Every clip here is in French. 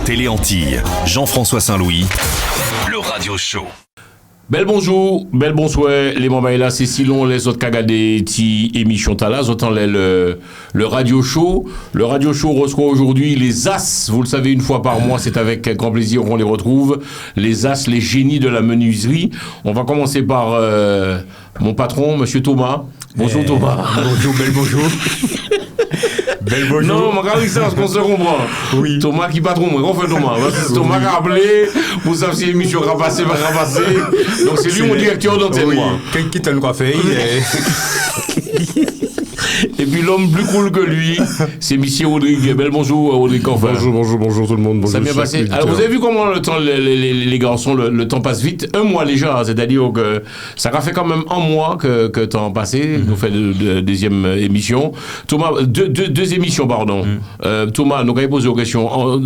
Télé Antilles, Jean-François Saint-Louis, le radio show. Bel bonjour, bel bonsoir, les mamans là, c'est si long, les autres cagadés, ti émission tala, autant le radio show. Le radio show reçoit aujourd'hui les As, vous le savez, une fois par mois, c'est avec grand plaisir qu'on les retrouve. Les As, les génies de la menuiserie. On va commencer par mon patron, monsieur Thomas. Bonjour Thomas. Bonjour, bel bonjour. Bel bonjour. Non, mon gars, c'est qu'on se comprend. Oui. Thomas qui patron, moi, on fait Thomas. C'est Thomas qui a appelé, vous savez si l'émission rapassée, va rapasser. Donc c'est lui mon directeur d'antenne, oui. moi. Quelqu'un qui t'a une coiffée. Et puis l'homme plus cool que lui, c'est Monsieur Rodrigue. Bel bonjour, Rodrigue Corfer. Bonjour tout le monde. Bonjour, Ça a bien passé. auditeur. Alors vous avez vu comment le temps, les garçons, le temps passe vite. Un mois déjà, c'est-à-dire que ça a fait quand même un mois que temps passé. Nous fait de deuxième émission. Thomas, deux émissions, pardon. Thomas, nous avons posé aux questions. En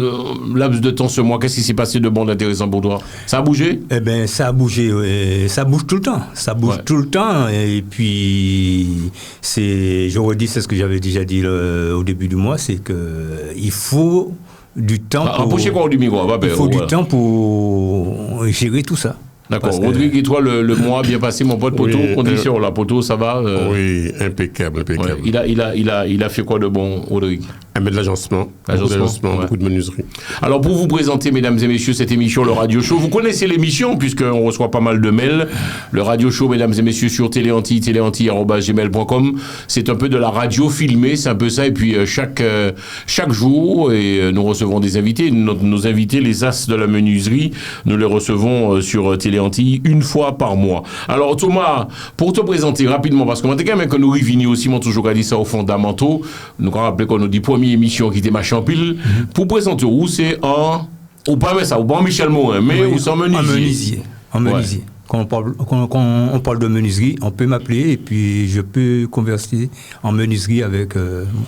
laps de temps ce mois, qu'est-ce qui s'est passé de bon, d'intéressant pour toi? Ça a bougé? Eh bien, ça a bougé. Ça bouge tout le temps. Ça bouge tout le temps. Et puis, je redis, c'est ce que j'avais déjà dit au début du mois, c'est qu'il faut du temps temps pour gérer tout ça. D'accord. Rodrigue, et toi, le mois bien passé, mon pote Poto, condition, la Poto, ça va Oui, impeccable. Ouais. Il a fait quoi de bon, Rodrigue? De l'agencement, beaucoup de menuiserie. Alors, pour vous présenter, mesdames et messieurs, cette émission, le Radio Show, vous connaissez l'émission, puisqu'on reçoit pas mal de mails. Le Radio Show, mesdames et messieurs, sur Téléantilles, téléantilles@gmail.com. C'est un peu de la radio filmée, c'est un peu ça. Et puis, chaque jour, nous recevons des invités. Nos invités, les As de la menuiserie, nous les recevons sur Téléantilles une fois par mois. Alors, Thomas, pour te présenter rapidement, parce que moi, t'es quand même que nous revenons aussi, moi, toujours dit ça aux fondamentaux. Nous, on rappelle qu'on nous dit première émission qui était machin pile. Pour présenter où c'est ou pas ça, ou pas Michel Morin, mais où c'est en menuisier. En menuisier. Quand on parle de menuiserie, on peut m'appeler et puis je peux converser en menuiserie avec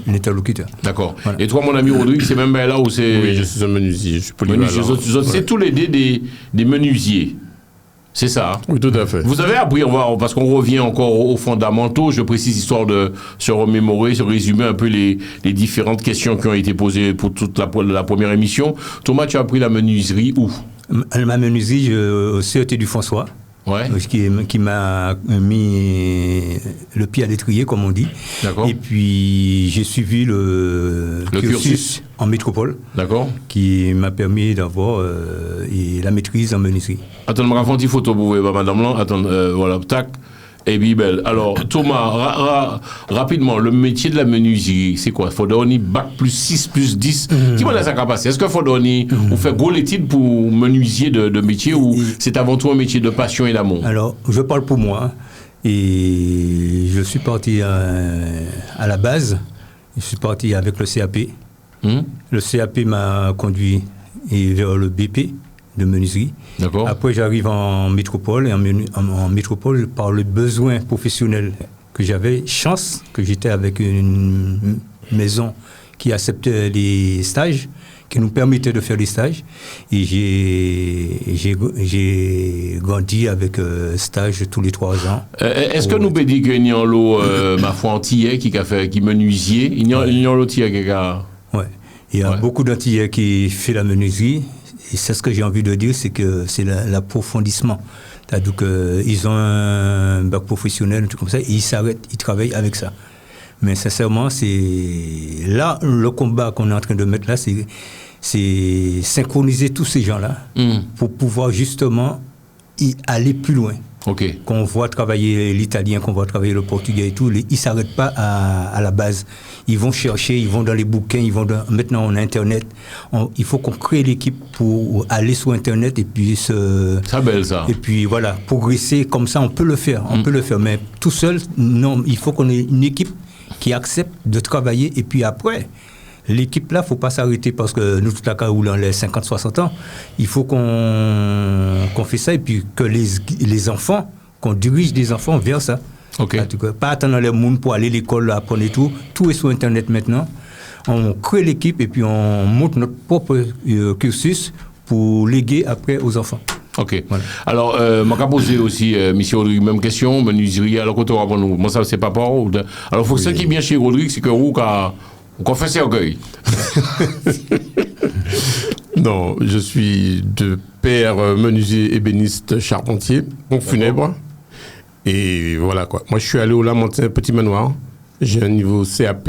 l'interlocuteur. D'accord. Voilà. Et toi, mon ami Rodrigue, c'est même là où c'est... Oui, je suis un menuisier, je suis polyvalent. C'est tous les des menuisiers. C'est ça. Oui, tout à fait. Vous avez appris, parce qu'on revient encore aux fondamentaux, je précise, histoire de se remémorer, se résumer un peu les différentes questions qui ont été posées pour toute la première émission. Thomas, tu as appris la menuiserie où? Ma menuiserie au CET du François. Ouais. Qui m'a mis le pied à l'étrier, comme on dit. D'accord. Et puis, j'ai suivi le cursus en métropole. D'accord. Qui m'a permis d'avoir la maîtrise en menuiserie. Attends, je me raconte une photo pour vous, madame là. Attends, voilà, tac. Et puis, belle. Alors, Thomas, rapidement, le métier de la menuiserie, c'est quoi? Il faut donner bac plus 6, plus 10. Dis-moi là, ça va passer. Est-ce qu'il faut donner, ou faire gros l'étude pour menuisier de métier, ou c'est avant tout un métier de passion et d'amour? Alors, je parle pour moi. Et je suis parti à la base. Je suis parti avec le CAP. Le CAP m'a conduit vers le BP de menuiserie. D'accord. Après, j'arrive en métropole, et en métropole, par le besoin professionnel que j'avais, chance que j'étais avec une maison qui acceptait les stages, qui nous permettait de faire des stages. Et j'ai grandi avec stage tous les 3 ans. Est-ce que nous pouvons dire qu'il y a l'eau, ma foi, antillais qui menuisier? Il y a l'antillais qui a... Ouais. Il y a beaucoup d'antillais qui fait la menuiserie. Et c'est ce que j'ai envie de dire, c'est que c'est l'approfondissement. C'est-à-dire qu'ils ont un bac professionnel, un truc comme ça, et ils s'arrêtent, ils travaillent avec ça. Mais sincèrement, c'est là, le combat qu'on est en train de mettre là, c'est synchroniser tous ces gens-là pour pouvoir justement y aller plus loin. Okay. Qu'on voit travailler l'italien, qu'on voit travailler le portugais et tout, ils ne s'arrêtent pas à la base. Ils vont chercher, ils vont dans les bouquins, maintenant on a Internet. Il faut qu'on crée l'équipe pour aller sur Internet et puis ça belle ça. Et puis voilà, progresser comme ça, on peut le faire. On peut le faire, mais tout seul, non. Il faut qu'on ait une équipe qui accepte de travailler et puis après... L'équipe là, il ne faut pas s'arrêter parce que nous, tout à cas, où dans les 50-60 ans, il faut qu'on fait ça et puis que les enfants, qu'on dirige des enfants vers ça. Okay. Pas attendre les monde pour aller à l'école, apprendre et tout. Tout est sur Internet maintenant. On crée l'équipe et puis on monte notre propre cursus pour léguer après aux enfants. Ok. Voilà. Alors, je vais poser aussi, monsieur Rodrigue, même question, menuiserie, alors quand on va nous, moi ça c'est pas par où. Alors, il faut que ça qui est bien chez Rodrigue, c'est que vous, qu'on fait ses orgueils. Non, je suis de père menuisier ébéniste charpentier, pompe funèbre. Et voilà quoi. Moi, je suis allé au Lamentin Petit Manoir. J'ai un niveau CAP,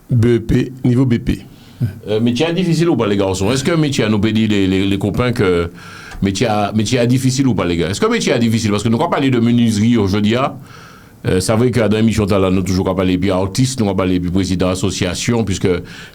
BEP, niveau BP. Métier difficile ou pas, les garçons? Est-ce que métier, nous peut dire les copains que métier difficile ou pas, les gars? Est-ce que métier difficile? Parce que nous, quand on parle de menuiserie aujourd'hui, c'est vrai que dans l'émission, nous avons toujours parlé puis artistes, nous avons parlé puis président d'association, puisque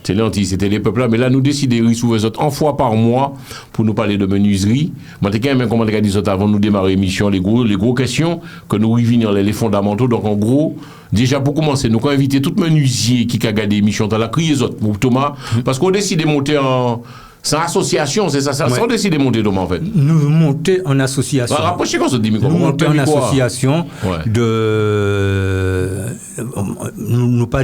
c'était les peuples là. Mais là, nous décidons souvent en fois par mois pour nous parler de menuiserie. Moi, je même comment on dit avant de nous démarrer l'émission, les gros questions que nous revenons les fondamentaux. Donc, en gros, déjà pour commencer, nous avons invité tout menuisier qui a regardé l'émission, dans la crier autres pour Thomas, parce qu'on décide de monter en. C'est une association, c'est ça, ouais. On décide de monter demain en fait. Nous monter en association. Bah, rapprochez qu'on se dit, nous monter en association de. Nous pas.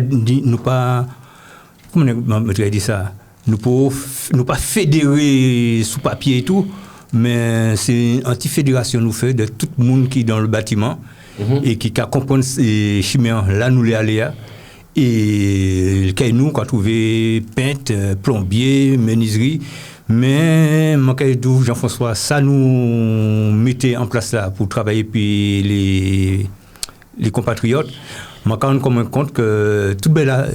Comment on dit ça? Nous pas fédérer sous papier et tout, mais c'est une anti-fédération nous fait de tout le monde qui est dans le bâtiment et qui comprend ces chimères là, nous les aléas. Et nous, quand on trouvait peintre, plombier, menuiserie, mais Jean-François, ça nous mettait en place là pour travailler puis les compatriotes. Je me rends compte que tout là,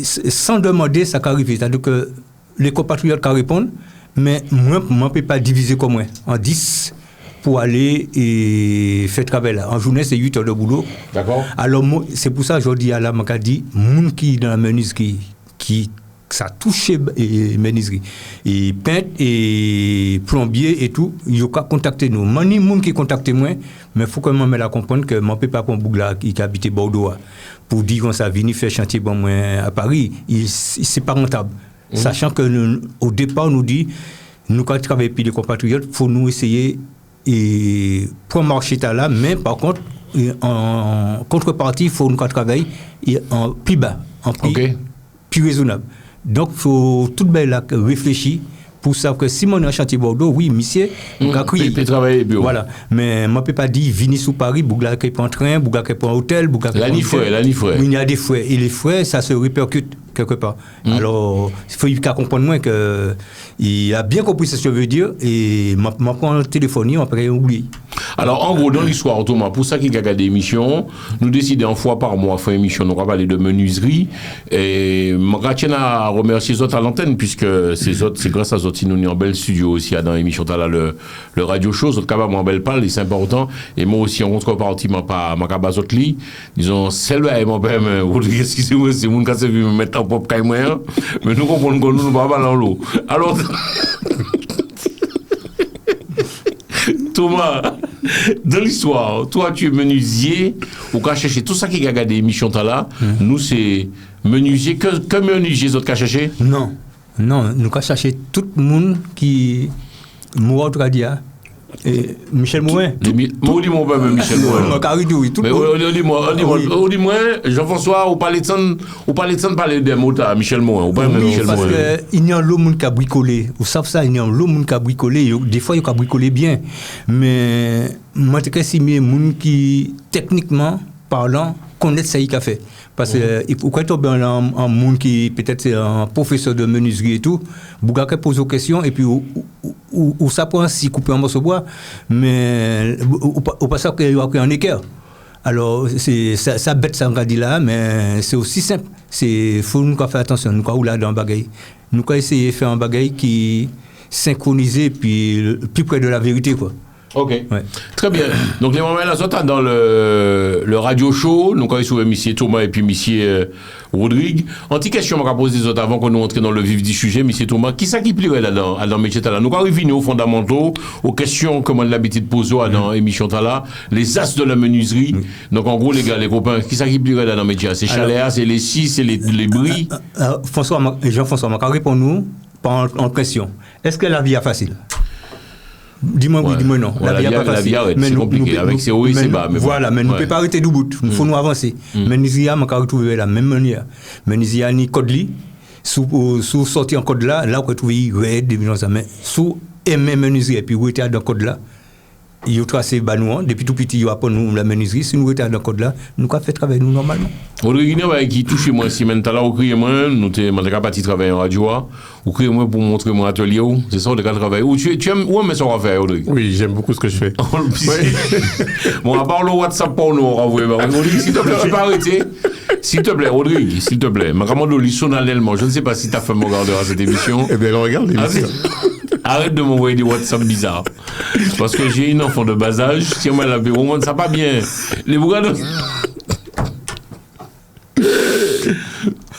sans demander, ça arrive. C'est-à-dire que les compatriotes qui répondent, mais moi, je ne peux pas diviser comme moi en 10. Pour aller et faire travail là. En journée, c'est 8 heures de boulot. D'accord. Alors, c'est pour ça que je dis à la Macadi, les gens qui dans la menuiserie, qui ça touche les menuiseries, et peintre et plombier et tout, ils ont qu'à contacter nous. Moi, les gens qui contactent moi, mais il faut que je me la comprendre que je ne peux pas prendre Bougla qui habite Bordeaux pour dire qu'on s'est venu faire chantier bon, moi, à Paris. C'est pas rentable. Sachant qu'au départ, on nous dit, nous, quand on travaille avec les compatriotes, il faut nous essayer. Et pour marcher là, mais par contre, en contrepartie, il faut nous travailler en plus bas, en prix plus raisonnable. Donc, il faut tout bien là réfléchir pour savoir que si on est en chantier Bordeaux, oui, monsieur, on va crier. Travailler bio. Voilà. Mais je ne peux pas dire, venez sous Paris, Bougla qui prend train, Bougla qui prend hôtel, Bougla qui prend frais. Oui, il y a des frais. Et les frais, ça se répercute quelque part. Alors, il faut comprendre moins que il a bien compris ce que je veux dire et je prends le téléphone, on peut oublier. Alors, en gros, dans l'histoire, Thomas, pour ça qu'il y a des émissions, nous décidons une fois par mois faire une émission, nous allons parler de menuiserie. Et je tiens à remercier les autres à l'antenne, puisque c'est grâce à eux qui nous avons un bel studio aussi dans l'émission, le radio show, c'est capable en belle parle, et c'est important. Et moi aussi, en contrepartie, je pas ma lit. Disons, celle-là, mon père, excusez-moi, c'est mon cas, c'est vu me mettre en pop caïmoyen, mais nous comprenons que nous ne pas dans l'eau. Alors, Thomas, dans l'histoire, toi tu es menuisier, ou qu'à chercher tout ça qui a regardé l'émission là, nous c'est menuisier, que menuisier autres qu'à chercher? Non, nous qu'à chercher tout le monde qui mourra au Radia. Michel Mouin. Moi, dis-moi pas, Michel Mouin. Mais on dit-moi, Jean-François, on parlait de ça, parler des mots à Michel Mouin. Oui, parce qu'il y a l'homme qui a bricolé. Vous savez ça, il y a l'homme qui a bricolé. Des fois, il a bricolé bien. Mais moi, je sais que gens qui, techniquement parlant, connaissent ça qu'il a fait. Parce que quand tu es un monde qui peut-être c'est un professeur de menuiserie et tout, vous pose aux questions et puis ou ça prend si couper un morceau de bois, mais au passage qu'il y a un équerre. Alors ça bête ça on va dire là, mais c'est aussi simple. C'est faut nous faire attention, nous ou là dans bagaille. Nous essayer de faire un bagaille qui synchronisé puis plus près de la vérité quoi. Ok, ouais. Très bien. Donc les moments là, dans le radio show, nous quand sur M. Thomas et puis M. Rodrigue. Anti-question, on va poser les autres avant qu'on nous entre dans le vif du sujet, M. Thomas. Qui ça qui plairait là-dedans, dans le métier là? Nous quand revenir aux fondamentaux, aux questions comme on a l'habitude de poser dans l'émission là, les as de la menuiserie. Donc en gros les gars, les copains, qui ça qui plairait là dans le métier? C'est Chaléa, c'est les scies, c'est les bris. Jean-François, on répond nous par en question. Est-ce que la vie est facile? Dis-moi oui, dis-moi non. La vie n'est pas facile. C'est compliqué. Avec ses hauts et ses bas. Voilà, mais nous ne pouvons pas arrêter du bout. Il faut nous avancer. Mais nous y avons retrouvé la même manière. Mais nous y avons code li. Sous sorti en code là, on retrouve red, mais sous aimer menuiserie et puis où était dans code là, ils ont tracé nous, depuis tout petit, ils appellent nous la menuiserie. Si nous étions dans le code là, nous avons fait travailler nous normalement. Rodrigue, qui touche moi, si maintenant, vous criez moi, nous sommes partis travailler en radio, vous criez moi pour montrer mon atelier, c'est ça, on a travaillé. Ou tu aimes, où est-ce qu'on va faire, Rodrigue? Oui, j'aime beaucoup ce que je fais. Bon, à part le WhatsApp pour nous, on va envoyer. Rodrigue, s'il te plaît, tu peux arrêter. S'il te plaît, Rodrigue, s'il te plaît. Ma grand-mère le lit solennellement. Je ne sais pas si ta femme regardera cette émission. Eh bien, elle regarde l'émission. Arrête de m'envoyer des WhatsApp bizarres. Parce que j'ai une enfant de bas âge. Tiens-moi la au moins, ça va bien. Les bougas de...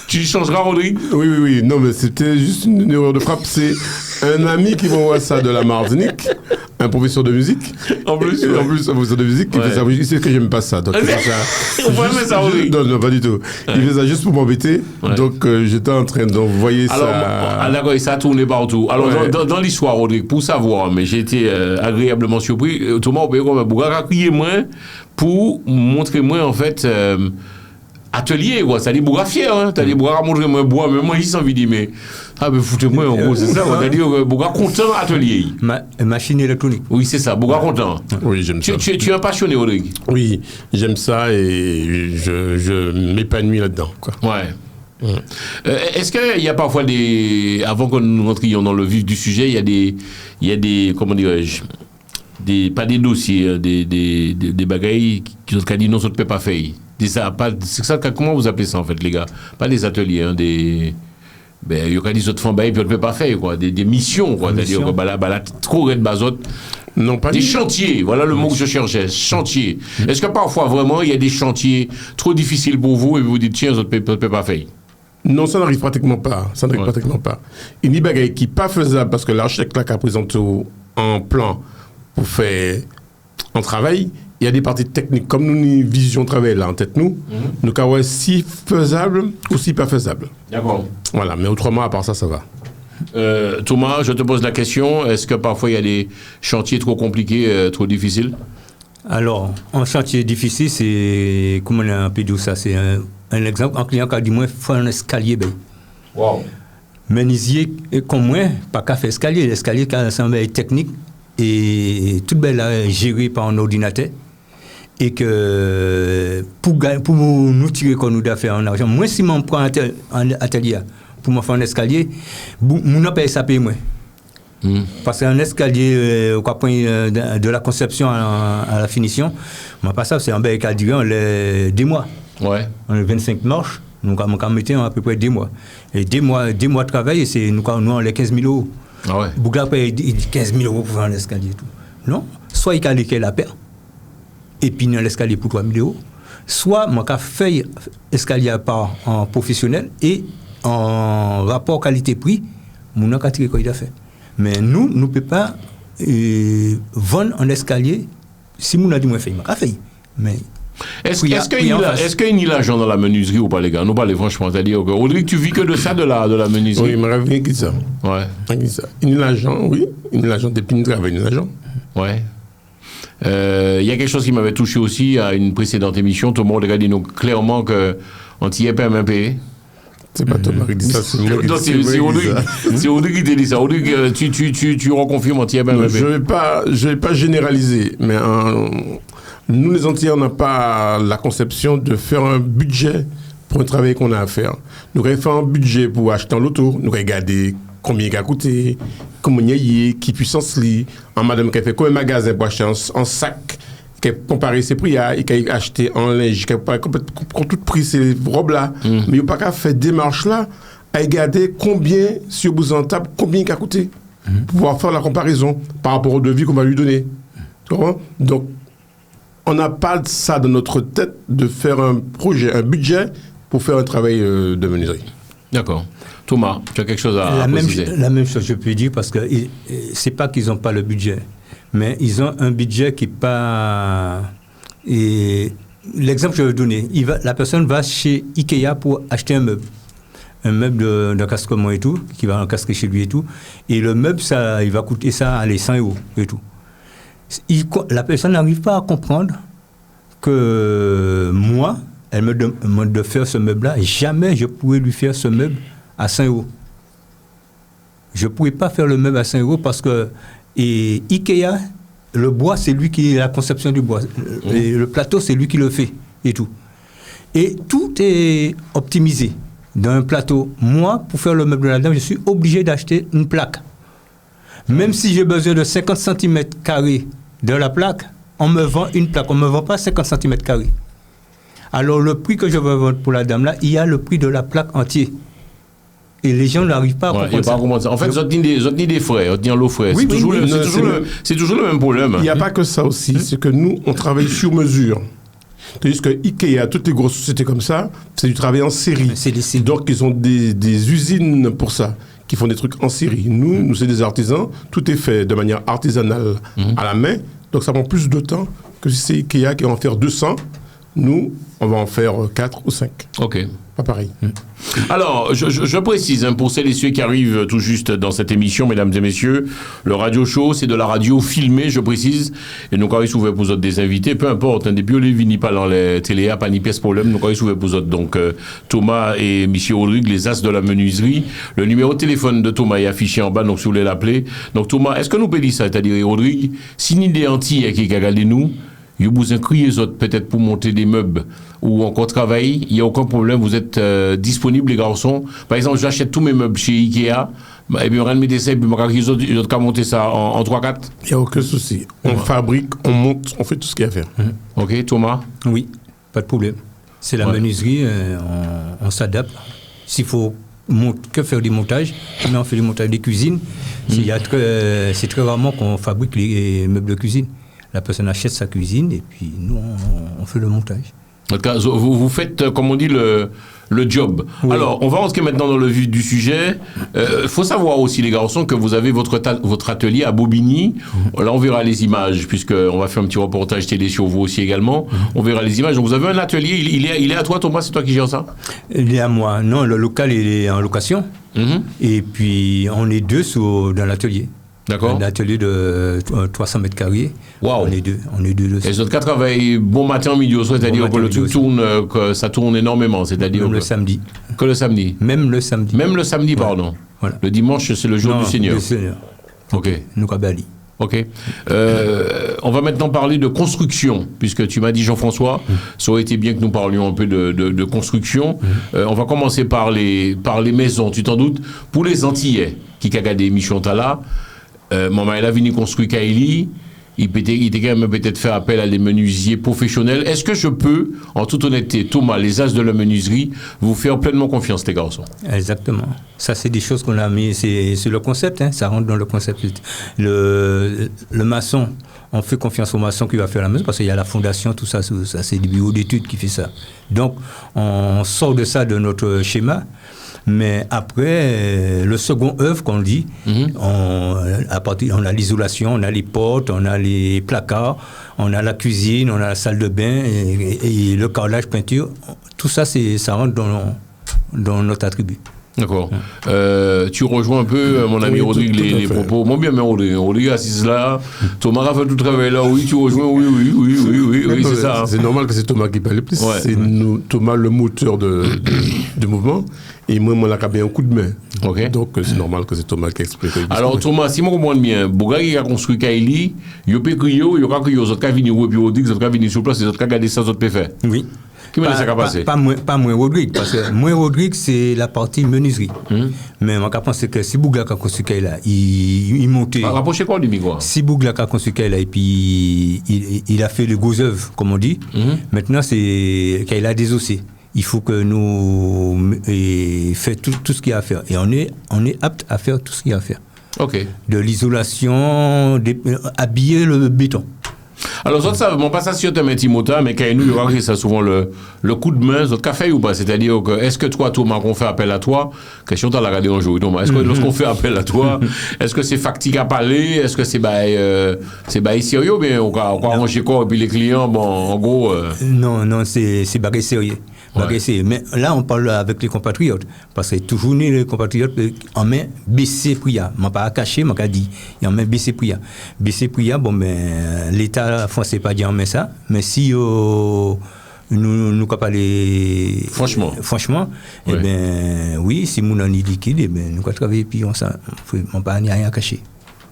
Tu changeras, Rodrigue? Oui. Non, mais c'était juste une erreur de frappe. C'est un ami qui m'envoie ça de la Martinique, un professeur de musique. En plus, un professeur de musique qui fait ça. Il sait que j'aime pas ça. Donc, il fait ça. On va mettre ça, Rodrigue. Non, pas du tout. Il fait ça juste pour m'embêter. Ouais. Donc, j'étais en train d'envoyer ça. Alors, d'accord, ça a tourné partout. Alors, dans l'histoire, Rodrigue, pour savoir, mais j'ai été agréablement surpris. Thomas, on peut dire Bouga crié moins pour montrer moins, en fait. Atelier, quoi. Ça dit Bouga fier, hein. T'as dit Bouga montrer moi bois, mais moi, j'ai envie de dire, mais. Ah, mais foutez-moi, en gros, c'est ça. On a dit Bouga content atelier. Machine électronique. Oui, c'est ça. Bouga content. Oui, j'aime ça. Tu es un passionné, Rodrigue? Oui, j'aime ça et je m'épanouis là-dedans, quoi. Ouais. Est-ce qu'il y a parfois des. Avant que nous rentrions dans le vif du sujet, il y a des. Comment dirais-je? Pas des dossiers, des bagailles qui ont dit non, ça ne peut pas faire. C'est ça, comment vous appelez ça en fait, les gars? Pas des ateliers, hein, il y a des autres femmes, puis on ne peut pas faire, quoi. Des missions, quoi. C'est-à-dire que trop de bazote. Non, pas des chantiers, voilà le mot que je cherchais, chantier. Est-ce que parfois, vraiment, il y a des chantiers trop difficiles pour vous et vous dites, tiens, ça ne peut pas faire? Non, ça n'arrive pratiquement pas. Pratiquement pas. Il y a des bagailles qui ne sont pas faisables parce que l'architecte là qui a présenté en plan pour faire un travail, il y a des parties techniques, comme nous, une vision travail là en tête, nous avons si faisable ou si pas faisable. D'accord. Voilà, mais autrement, à part ça, ça va. Thomas, je te pose la question, est-ce que parfois il y a des chantiers trop compliqués, trop difficiles? Alors, un chantier difficile, c'est, comment on a appelé ça, c'est un exemple, un client qui a dit, moi, il faut un escalier, ben. Wow. Menuisier, comme moi, pas qu'à faire escalier, l'escalier, c'est un technique, et tout belle là, géré par un ordinateur. Et que pour nous tirer qu'on nous doit faire en argent, moi si je prends un atelier pour me faire un escalier, nous n'avons pas ça payer moi. Parce qu'un escalier, de la conception à la finition, pas ça, c'est un bel qui a duré des mois. Ouais. On a 25 marches, nous avons mis à peu près 2 mois. Et 2 mois de travail, c'est nous avons les 15 000 euros. Ah ouais. Bougla paye 15 000 euros pour faire un escalier. Tout. Non, soit il a la paire. Et puis dans l'escalier pour 3 000 euros, soit moi j'ai fait escalier en professionnel et en rapport qualité-prix, mon a tiré quoi il a fait. Mais nous ne pouvons pas vendre un escalier si mon a dit moi fait, moi fait. Mais est-ce qu'il y a l'argent dans la menuiserie ou pas, les gars? Nous parlons franchement, c'est-à-dire que Rodrigue, tu vis que de ça, de la menuiserie? Oui, il m'a revenu qui ça. Ouais. Il y a l'argent, oui. Il y a l'argent depuis une travail, il y a l'argent. Ouais. Il y a quelque chose qui m'avait touché aussi à une précédente émission. Thomas a dit nous clairement qu'on t'y est pas même payé. C'est pas Thomas qui dit ça, c'est moi qui dis ça. C'est Rodrigue qui te dit ça. Rodrigue, tu reconfirmes, on t'y est pas même payé. Je vais pas généraliser, mais nous les Antillais, on n'a pas la conception de faire un budget pour un travail qu'on a à faire. Nous avons fait un budget pour acheter un loto, nous avons regardé combien il a coûté, comment il y a, qui puissance lit, en madame qui a fait combien de magasins pour acheter un sac, qui a comparé ses prix, et qui a acheté en linge, qui a comparé tout prix ces robes-là. Mais il n'y a pas qu'à faire des démarches-là, à regarder combien, sur vous en table, combien il a coûté, pour pouvoir faire la comparaison par rapport au devis qu'on va lui donner. Donc, on n'a pas ça dans notre tête de faire un projet, un budget pour faire un travail de menuiserie. D'accord. Thomas, tu as quelque chose à préciser? La même chose, je peux dire, parce que c'est pas qu'ils n'ont pas le budget, mais ils ont un budget qui n'est pas... Et l'exemple que je vais donner, la personne va chez Ikea pour acheter un meuble de casquement et tout, qui va en casquer chez lui et tout, et le meuble, ça, il va coûter ça, 100 € et tout. La personne n'arrive pas à comprendre que moi, elle me demande de faire ce meuble-là, et jamais je pourrais lui faire ce meuble à 100 €. Je ne pourrais pas faire le meuble à 100 € parce que Ikea, le bois, c'est lui qui la conception du bois. Et le plateau, c'est lui qui le fait et tout. Et tout est optimisé dans un plateau. Moi, pour faire le meuble de la dame, je suis obligé d'acheter une plaque. Même si j'ai besoin de 50 cm² de la plaque, on me vend une plaque. On ne me vend pas 50 cm². Alors, le prix que je veux vendre pour la dame là, il y a le prix de la plaque entière. Et les gens n'arrivent pas à comprendre ça. En fait, vous avez des frais, vous avez l'eau frais. Oui, c'est toujours le même problème. Il n'y a pas que ça aussi, c'est que nous, on travaille sur mesure. Tandis que Ikea, toutes les grosses sociétés comme ça, c'est du travail en série. Donc, ils ont des usines pour ça, qui font des trucs en série. Nous, c'est des artisans, tout est fait de manière artisanale à la main, donc ça prend plus de temps que si c'est Ikea qui va en faire 200. Nous, on va en faire 4 ou 5. Ok. Pas pareil. Alors, je précise, pour celles et ceux qui arrivent tout juste dans cette émission, mesdames et messieurs, le radio show, c'est de la radio filmée, je précise, et nous, quand ils s'ouvrent pour autres des invités, peu importe, des biolés ni pas dans les télé, pas ni pièce problème, nous, quand ils s'ouvrent pour autres, donc Thomas et Michel Rodrigue, les as de la menuiserie, le numéro de téléphone de Thomas est affiché en bas, donc si vous voulez l'appeler. Donc Thomas, est-ce que nous pouvons dire ça, c'est-à-dire Rodrigue, si ni des Antilles qui regardent nous, vous vous inscrivez peut-être pour monter des meubles ou encore travailler, il n'y a aucun problème, vous êtes disponibles les garçons. Par exemple, j'achète tous mes meubles chez Ikea, et bien on met des essais, puis ils ont monter ça en 3-4. Il n'y a aucun souci. On fabrique, on monte, on fait tout ce qu'il y a à faire. Ok, Thomas? Oui, pas de problème. C'est la menuiserie, on s'adapte. S'il faut que faire des montages, mais on fait des montages des cuisines. C'est très rarement qu'on fabrique les meubles de cuisine. La personne achète sa cuisine et puis nous, on fait le montage. En tout cas, vous faites, comme on dit, le job. Oui. Alors, on va rentrer maintenant dans le vif du sujet. Faut savoir aussi, les garçons, que vous avez votre atelier à Bobigny. Là, on verra les images, puisqu'on va faire un petit reportage télé sur vous aussi également. On verra les images. Donc, vous avez un atelier. Il est à toi, Thomas? C'est toi qui gères ça? Il est à moi. Non, le local, il est en location. Et puis, on est deux dans l'atelier. D'accord. Un atelier de 300 m². Wow. On est deux dessus. Et les autres 4 travaillent bon matin, midi au soir, c'est-à-dire que le truc tourne, que ça tourne énormément. C'est-à-dire même le samedi. Que le samedi. Même le samedi. Même le samedi, pardon. Voilà. Le dimanche, c'est le jour du Seigneur. Du Seigneur. Ok. Nous Kabali. Ok. On va maintenant parler de construction, puisque tu m'as dit, Jean-François, ça aurait été bien que nous parlions un peu de construction. On va commencer par les maisons, tu t'en doutes. Pour les Antillais, qui cagent des Michontala, maman, elle a venu construire Kaili. Il était quand même peut-être faire appel à des menuisiers professionnels. Est-ce que je peux, en toute honnêteté, Thomas, les as de la menuiserie, vous faire pleinement confiance, les garçons? Exactement. Ça, c'est des choses qu'on a mis, c'est le concept, hein, ça rentre dans le concept. Le maçon, on fait confiance au maçon qui va faire la maison, parce qu'il y a la fondation, tout ça, c'est des bureaux d'études qui fait ça. Donc, on sort de ça de notre schéma. Mais après, le second œuvre qu'on dit, on a l'isolation, on a les portes, on a les placards, on a la cuisine, on a la salle de bain et le carrelage, peinture. Tout ça, ça rentre dans notre attribut. D'accord. Tu rejoins un peu, mon ami Rodrigue, les propos. Moi, bien, mais Rodrigue assise là. Thomas a fait tout le travail là. Oui, tu rejoins. Oui, c'est ça. C'est normal que c'est Thomas qui parle le plus. Ouais. C'est Thomas le moteur de mouvement. Et moi, on a un coup de main. Okay. Donc, c'est normal que c'est Thomas qui explique. Alors, Thomas, si je comprends bien, Bouga qui a construit Kaili, il y a les autres qui viennent et puis Rodrigue, les autres qui viennent sur place, les autres qui ont gardé ça, les autres peuvent faire. Oui. Qui m'a laissé passer? Pas moi Rodrigue, parce que moi Rodrigue, c'est la partie menuiserie. Mais on pense que si Bouga a construit Kaila, il montait. Rapprochez quoi du micro? Si Bouga a construit Kaila et puis il a fait les gros œuvres, comme on dit, maintenant c'est Kaila désossé. Il faut que nous fassions tout ce qu'il y a à faire. Et on est apte à faire tout ce qu'il y a à faire. Ok. De l'isolation, habiller le béton. Alors, ça, ça mon passage sur un petit moteur, mais quand nous, il y aura ça souvent le coup de main, votre café ou pas? C'est-à-dire que, est-ce que toi, Thomas, qu'on fait appel à toi, question t'as la regardé un jour, Thomas, est-ce que lorsqu'on fait appel à toi, est-ce que c'est factique à parler? Est-ce que c'est sérieux, ou bien on va arranger quoi? Et puis les clients, bon, en gros. Non, c'est baguette sérieux. Ouais. Mais là, on parle avec les compatriotes, parce que toujours les compatriotes en main baisser priya. Je ne pas caché, je dit, en main baisser priya. Baisser priya, bon, mais l'État français pas dit en main ça, mais si nous pas parler franchement, ouais. Eh ben oui, si nous en liquide, eh ben nous travailler puis on pas rien caché.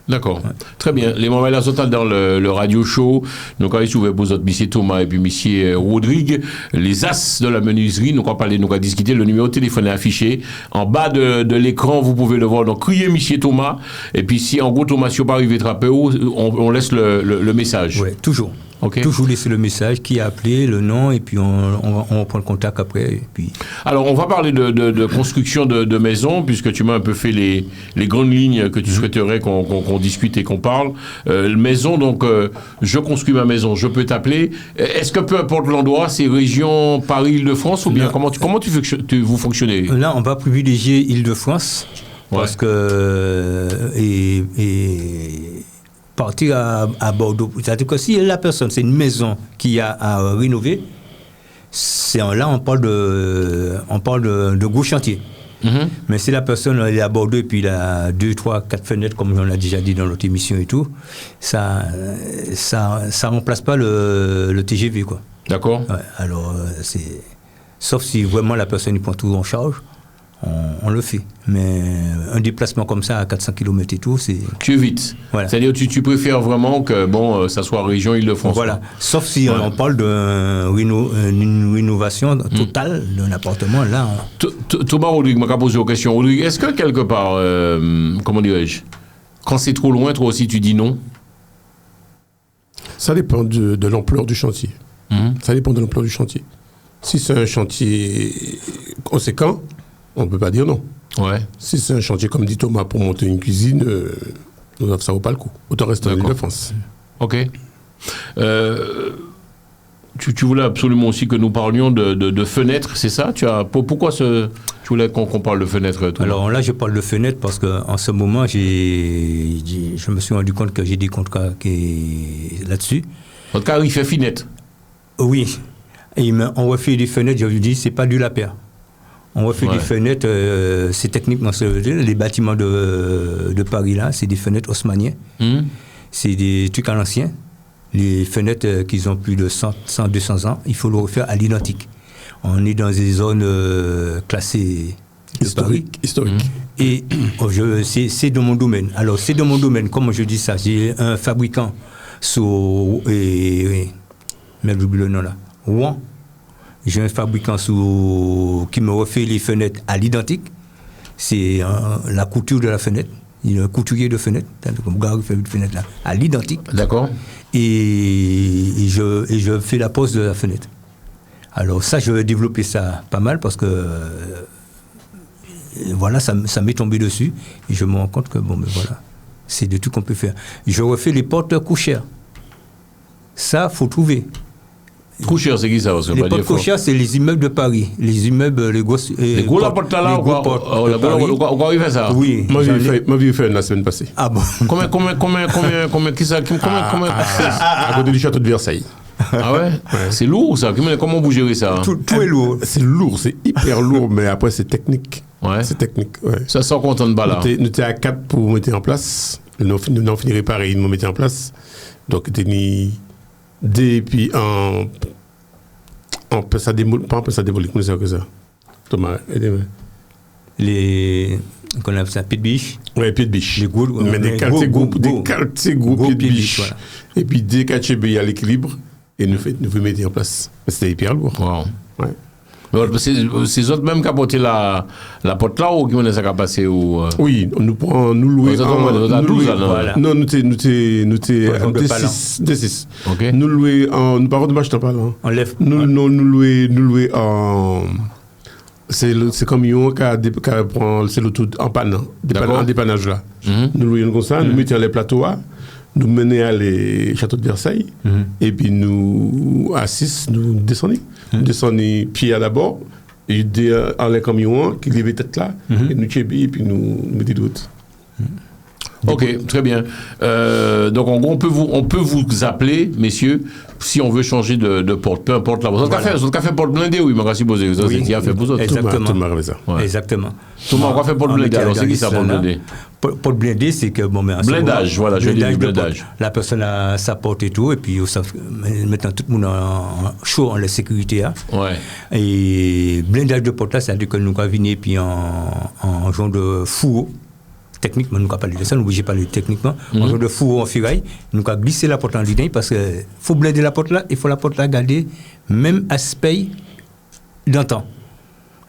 D'accord. Ouais. Très bien. Les moments là sont dans le radio show. Donc, on va vous autres, M. Thomas et puis M. Rodrigue, les as de la menuiserie. Nous, on va discuter. Le numéro de téléphone est affiché. En bas de l'écran, vous pouvez le voir. Donc, criez M. Thomas. Et puis, si en gros, Thomas, si on pas arrivé trapper, on laisse le message. Oui, toujours. Okay. Toujours laisser le message, qui a appelé, le nom, et puis on prend le contact après. Et puis... Alors, on va parler de construction de maisons, puisque tu m'as un peu fait les grandes lignes que tu souhaiterais qu'on discute et qu'on parle. Maison, donc, je construis ma maison, je peux t'appeler. Est-ce que peu importe l'endroit, c'est région Paris-Île-de-France, ou bien comment vous fonctionnez? Là, on va privilégier Île-de-France, parce que... partir à Bordeaux. C'est-à-dire que si la personne, c'est une maison qui a à rénover, là on parle de gros chantier. Mm-hmm. Mais si la personne elle est à Bordeaux et puis il a 2, 3, 4 fenêtres, comme on l'a déjà dit dans notre émission et tout, ça remplace pas le TGV, quoi. D'accord. Ouais, alors, sauf si vraiment la personne il prend tout en charge. On le fait. Mais un déplacement comme ça à 400 km et tout, c'est... Tu évites. Voilà. C'est-à-dire tu préfères vraiment que ça soit région Île-de-France. Voilà. Quoi. Sauf si on parle d'une rénovation totale d'un appartement. Là. Thomas Rodrigue m'a posé une question. Rodrigue, est-ce que quelque part, comment dirais-je, quand c'est trop loin, toi aussi tu dis non? Ça dépend de l'ampleur du chantier. Ça dépend de l'ampleur du chantier. Si c'est un chantier conséquent, on ne peut pas dire non. Ouais. Si c'est un chantier, comme dit Thomas, pour monter une cuisine, ça ne vaut pas le coup. Autant rester en Île-de-France. Ok. Tu voulais absolument aussi que nous parlions de fenêtres, c'est ça? Pourquoi tu voulais qu'on parle de fenêtres, Thomas? Alors là, je parle de fenêtres parce qu'en ce moment, je me suis rendu compte que j'ai des contrats là-dessus. Votre cas, il fait finette? Oui. Et on refait des fenêtres, je vous dis, c'est pas du lapin. On refait des fenêtres, c'est techniquement les bâtiments de Paris là, c'est des fenêtres haussmanniennes. C'est des trucs à l'ancien. Les fenêtres qui ont plus de 100, 200 ans, il faut le refaire à l'identique. On est dans des zones classées historiques. Et c'est dans mon domaine. Alors c'est dans mon domaine, comme je dis ça, j'ai un fabricant mais j'oublie le nom là. Rouen. J'ai un fabricant qui me refait les fenêtres à l'identique. C'est la couture de la fenêtre. Il est un couturier de fenêtre. Comme Gary fait une fenêtre là, à l'identique. D'accord. Et je fais la pose de la fenêtre. Alors ça, je vais développer ça pas mal parce que voilà, ça m'est tombé dessus. Et je me rends compte que voilà, c'est de tout qu'on peut faire. Je refais les portes couchères. Ça, faut trouver. Couchères, c'est qui ça? Les portes couchères, c'est les immeubles de Paris. Les immeubles, les grosses... Les gros la porte là, on va arriver ça? Oui. Moi, j'ai fait la semaine passée. Ah bon? Combien, qui ça? À côté du château de Versailles. Ah ouais? C'est lourd ça? Comment vous gérez ça? Tout est lourd. C'est lourd, c'est hyper lourd, mais après c'est technique. Ouais. C'est technique, ouais. Ça sort content de bas là. Nous étions à 4 pour mettre en place. Nous avons fini réparer, nous mettons en place. Donc, nous avons et puis on peut ça démolir, pas on peut ça démolir, comment c'est que ça? Thomas, aidez-moi. Qu'on appelle ça, pied de biche. Oui, pied de biche. Les gros, mais des quartiers gros pieds de biche. Voilà. Et puis dès qu'il y a l'équilibre, et nous mettons en place. C'était hyper lourd. Wow. Ouais. C'est autres même qui apporté la porte là ou qui m'ont ça passé ou Oui, nous louer non, nous D6. OK. Nous louer en par contre moi je t'en parle. Enlève. Nous louer en c'est comme yon qui prend c'est l'auto en panne en dépannage là. Nous louer comme ça, nous mettons les plateaux là. Nous mener à les châteaux de Versailles et puis nous à 6 nous descendons pied à d'abord et en les camions qui levaient tête là et nous tchébi et puis nous mettons d'autres. Ok, très bien. Donc en gros on peut vous appeler messieurs si on veut changer de porte, peu importe la porte. Votre café porte blindé oui, merci posé. Vous avez fait pour autres. Exactement. Thomas, on va faire porte blindé. Alors c'est qui ça porte blindé? Porte blindé, c'est que blindage, voilà, je dis du blindage. La personne a sa porte et tout, et puis maintenant tout le monde en chaud en la sécurité. Hein. Ouais. Et blindage de porte là, c'est-à-dire que nous avons venu puis en genre de fourreau. techniquement, nous avons parlé de ça, nous n'obligez pas de parler techniquement. On joue de four en ferraille, nous avons glissé la porte en ligne parce qu'il faut blinder la porte là, il faut la porte là garder même aspect d'antan.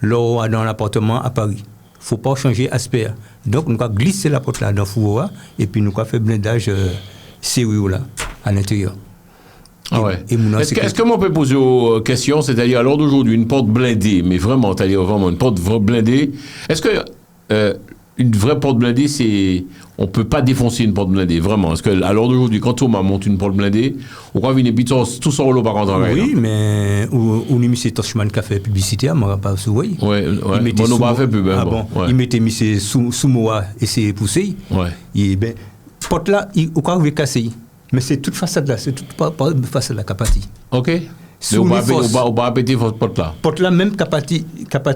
Là, dans l'appartement à Paris. Il ne faut pas changer aspect. Donc, nous avons glissé la porte là dans le four et puis nous avons fait blindage sérieux là, à l'intérieur. Ah ouais. Est-ce que on peut poser une question, c'est-à-dire à l'heure d'aujourd'hui, une porte blindée, mais vraiment, c'est-à-dire vraiment une porte blindée, est-ce que une vraie porte blindée, on ne peut pas défoncer une porte blindée, vraiment? Est-ce qu'à l'heure d'aujourd'hui, quand Thomas monte une porte blindée, on va venir tout son rouleau par contre en oui, mais on a mis ces Toshman qui a fait publicité, on n'a pas souvent. Oui, on n'a pas fait pub. Ah bon, il mettait mis ses sous-mois et ses poussées. Ouais. Et bien, porte là, on va casser. Mais c'est toute façade là, c'est toute façade là, capati. Ok. Mais on va péter votre porte là. Porte là, même capati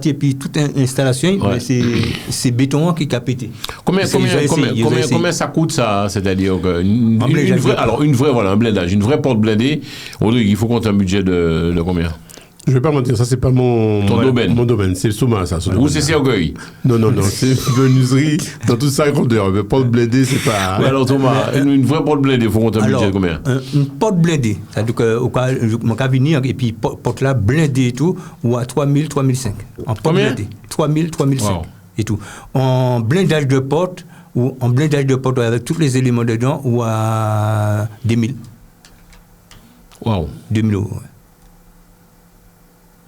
et puis toute installation, mais c'est béton qui a pété. Combien ça coûte ça? C'est-à-dire une vraie, un blindage, une vraie porte blindée. Rodrigue, il faut compter un budget de combien? Je ne vais pas mentir, ça c'est pas mon domaine, c'est le Souma ça. Ou c'est Sergueil? Non, c'est menuiserie dans toute sa grandeur. Mais porte blindée, c'est pas. Ouais, alors Thomas, une vraie porte blindée, il faut compter un budget de combien? Une porte blindée, c'est-à-dire que mon cas venir et puis porte là blindée et tout, ou à 3000, 3005. En porte blindée, 3000, 3005 et tout. En blindage de porte, ou en blindage de porte avec tous les éléments dedans, ou à 2000. Wow. 2000 euros.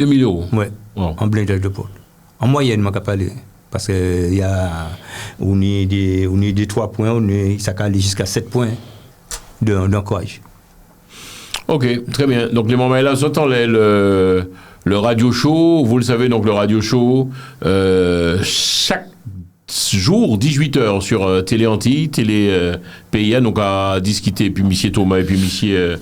2000 euros? Oui, en blindage de porte. En moyenne, je ne peux pas parler. Parce qu'il y a on est des 3 points, ça peut aller jusqu'à 7 points d'encourage. Ok, très bien. Donc les moments là, j'entends le radio show. Vous le savez, donc le radio show, chaque jour, 18h sur Télé Antilles, Télé PIA, donc à discuter, puis M. Thomas et puis M.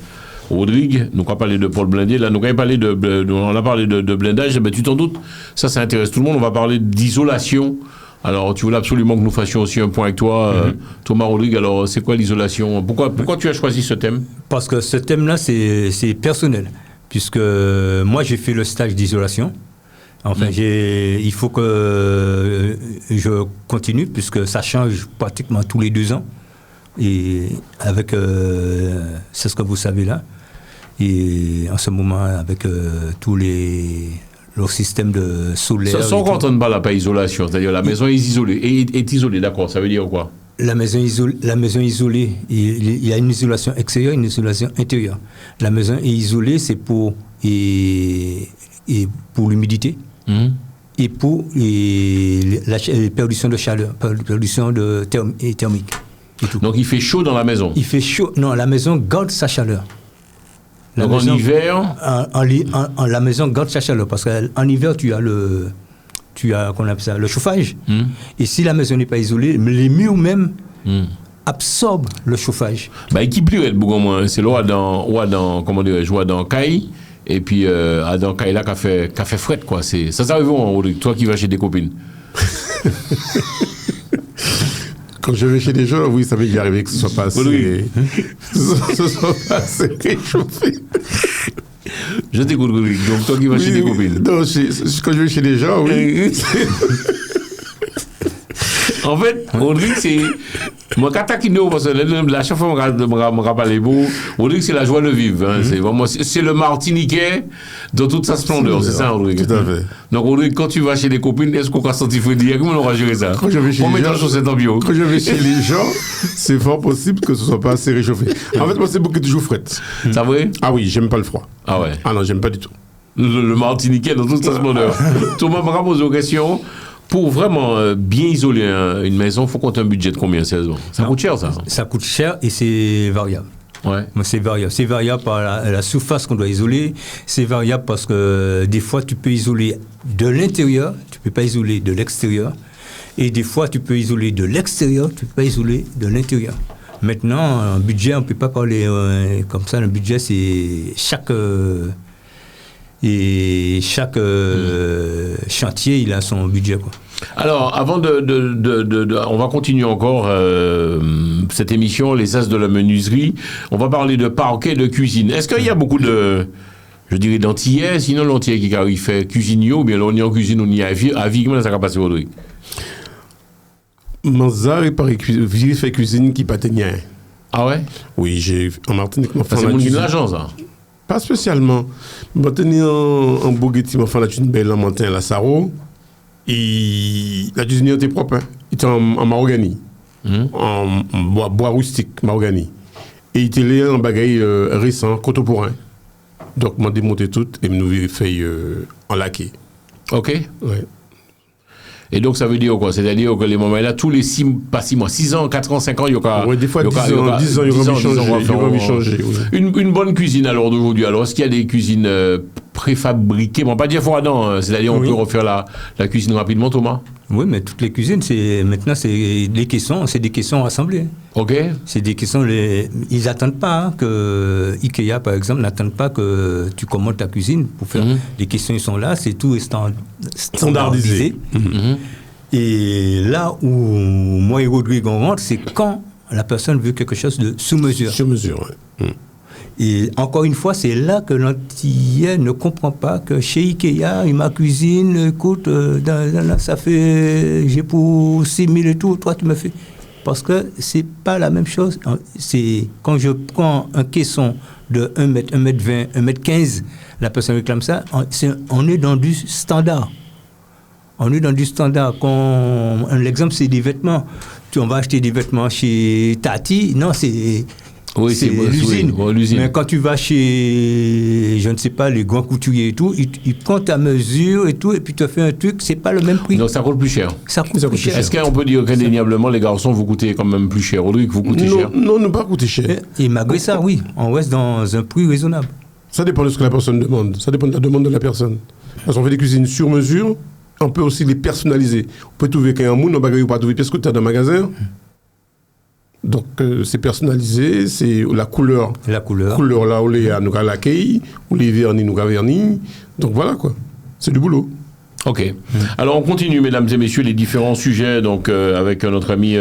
Rodrigue, nous avons parlé de Paul Blindé, là nous avons parlé on a parlé de blindage, ben, tu t'en doutes, ça intéresse tout le monde, on va parler d'isolation. Alors tu voulais absolument que nous fassions aussi un point avec toi, Thomas Rodrigue, alors c'est quoi l'isolation? Pourquoi tu as choisi ce thème? Parce que ce thème-là c'est personnel, puisque moi j'ai fait le stage d'isolation. Enfin, il faut que je continue, puisque ça change pratiquement tous les 2 ans. Et avec, c'est ce que vous savez là, et en ce moment avec tous leur système de solaire. Sans qu'on n'entende pas la pas isolation, c'est-à-dire la maison est isolée, est isolée, d'accord, ça veut dire quoi? La maison isolée, il y a une isolation extérieure, une isolation intérieure. La maison est isolée, c'est pour l'humidité et pour la perdition de chaleur, perdition thermique. Donc il fait chaud dans la maison? Il fait chaud. Non, la maison garde sa chaleur. Donc en hiver? La maison garde sa chaleur parce qu'en hiver, tu as qu'on appelle ça, le chauffage. Et si la maison n'est pas isolée, les murs même absorbent le chauffage. Bah, qui plus est beaucoup moins. C'est là comment dire, je vois dans Caille. Et puis, dans Caille là, qu'a fait fret, quoi. Ça arrive où, toi qui vas chez des copines? Quand je vais chez des gens, oui, ça m'est déjà arrivé que ce soit pas assez, réchauffé. Je t'écoute, Rodrigue. Donc, toi qui vas chez des copines. Non, quand je vais chez des gens, oui. En fait, Rodrigue, c'est. Moi, quand parce que la chaque fois que je me rappelle beau, Rodrigue, c'est la joie de vivre. Hein. C'est vraiment, c'est le Martiniquais dans toute sa splendeur. C'est ça, Rodrigue. Tout à fait. Donc, Rodrigue, quand tu vas chez des copines, est-ce qu'on va sentir dire comment on va gérer ça? Quand je vais chez les gens, c'est fort possible que ce soit pas assez réchauffé. En fait, moi, c'est beaucoup toujours fret. C'est vrai? Ah oui, j'aime pas le froid. Ah ouais? Ah non, j'aime pas du tout. Le Martiniquais dans toute sa splendeur. Thomas m'a posé une question. Pour vraiment bien isoler une maison, il faut compter un budget de combien, sérieusement? Ça coûte cher, ça? Ça coûte cher et c'est variable. Ouais. C'est variable. C'est variable par la surface qu'on doit isoler. C'est variable parce que des fois, tu peux isoler de l'intérieur, tu ne peux pas isoler de l'extérieur. Et des fois, tu peux isoler de l'extérieur, tu ne peux pas isoler de l'intérieur. Maintenant, un budget, on ne peut pas parler comme ça. Le budget, c'est chaque chantier, il a son budget, quoi. Alors, avant on va continuer encore cette émission, les As de la menuiserie. On va parler de parquet, de cuisine. Est-ce qu'il y a beaucoup de, je dirais, d'antillais, sinon l'antillais qui fait cuisinier, ou bien on y en cuisine, on y a à vie, comment ça va passer, Rodrigue? Manzar et par fait cuisine qui pataignait. Ah ouais? Oui, j'ai en Martinique, Ça, c'est mon de l'agence, ça. Pas spécialement. Je tenir en Bourguetti, je la une belle en matin, la Saro. Et la cuisine était propre. Hein. Il était en mahogany. En bois rustique, mahogany. Et il était là en bagaille récent, contemporain. Donc, je démonté tout et je nous fait en laqué. OK. Ouais. Et donc, ça veut dire quoi? C'est-à-dire que les moments là, tous les 6 ans, 6 ans, 4 ans, 5 ans, il y a... Oui, des fois, 10 ans, il y aura changer. Une bonne cuisine, alors, d'aujourd'hui. Alors, est-ce qu'il y a des cuisines préfabriquées? Bon, pas dire froidant, c'est-à-dire on peut refaire la cuisine rapidement, Thomas? Oui, mais toutes les cuisines, maintenant, c'est des caissons rassemblés. OK. C'est des caissons, ils n'attendent pas que Ikea, par exemple, n'attendent pas que tu commandes ta cuisine pour faire. Les caissons, ils sont là, c'est tout standardisé. Et là où moi et Rodrigue, on rentre, c'est quand la personne veut quelque chose de sous mesure. Sur mesure, oui. Et encore une fois, c'est là que l'Antillais ne comprend pas que chez Ikea, ma cuisine, écoute, ça fait, j'ai pour 6 000 et tout, toi tu me fais. Parce que c'est pas la même chose. C'est quand je prends un caisson de 1 mètre, 1 mètre 20, 1 mètre 15, la personne réclame ça, on est dans du standard. On est dans du standard. L'exemple, c'est des vêtements. On va acheter des vêtements chez Tati. Non, c'est l'usine. Mais quand tu vas chez, je ne sais pas, les grands couturiers et tout, ils prennent ta mesure et tout, et puis tu fais un truc, c'est pas le même prix. Donc ça coûte plus cher. Ça coûte plus cher. Est-ce qu'on peut dire qu'indéniablement, les garçons, vous coûtez quand même plus cher? Rodrigue, vous coûtez cher? Non, ne pas coûter cher. Et malgré ça, oui, on reste dans un prix raisonnable. Ça dépend de ce que la personne demande. Ça dépend de la demande de la personne. Parce qu'on fait des cuisines sur mesure, on peut aussi les personnaliser. On peut trouver qu'il y a un monde, on ne peut pas trouver parce que tu as dans le magasin. Donc, c'est personnalisé, c'est la couleur. La couleur. Couleur là, où les nous avons l'accueil, où les vernis, nous avons vernis. Donc, voilà quoi. C'est du boulot. OK. Alors, on continue, mesdames et messieurs, les différents sujets. Donc, avec notre ami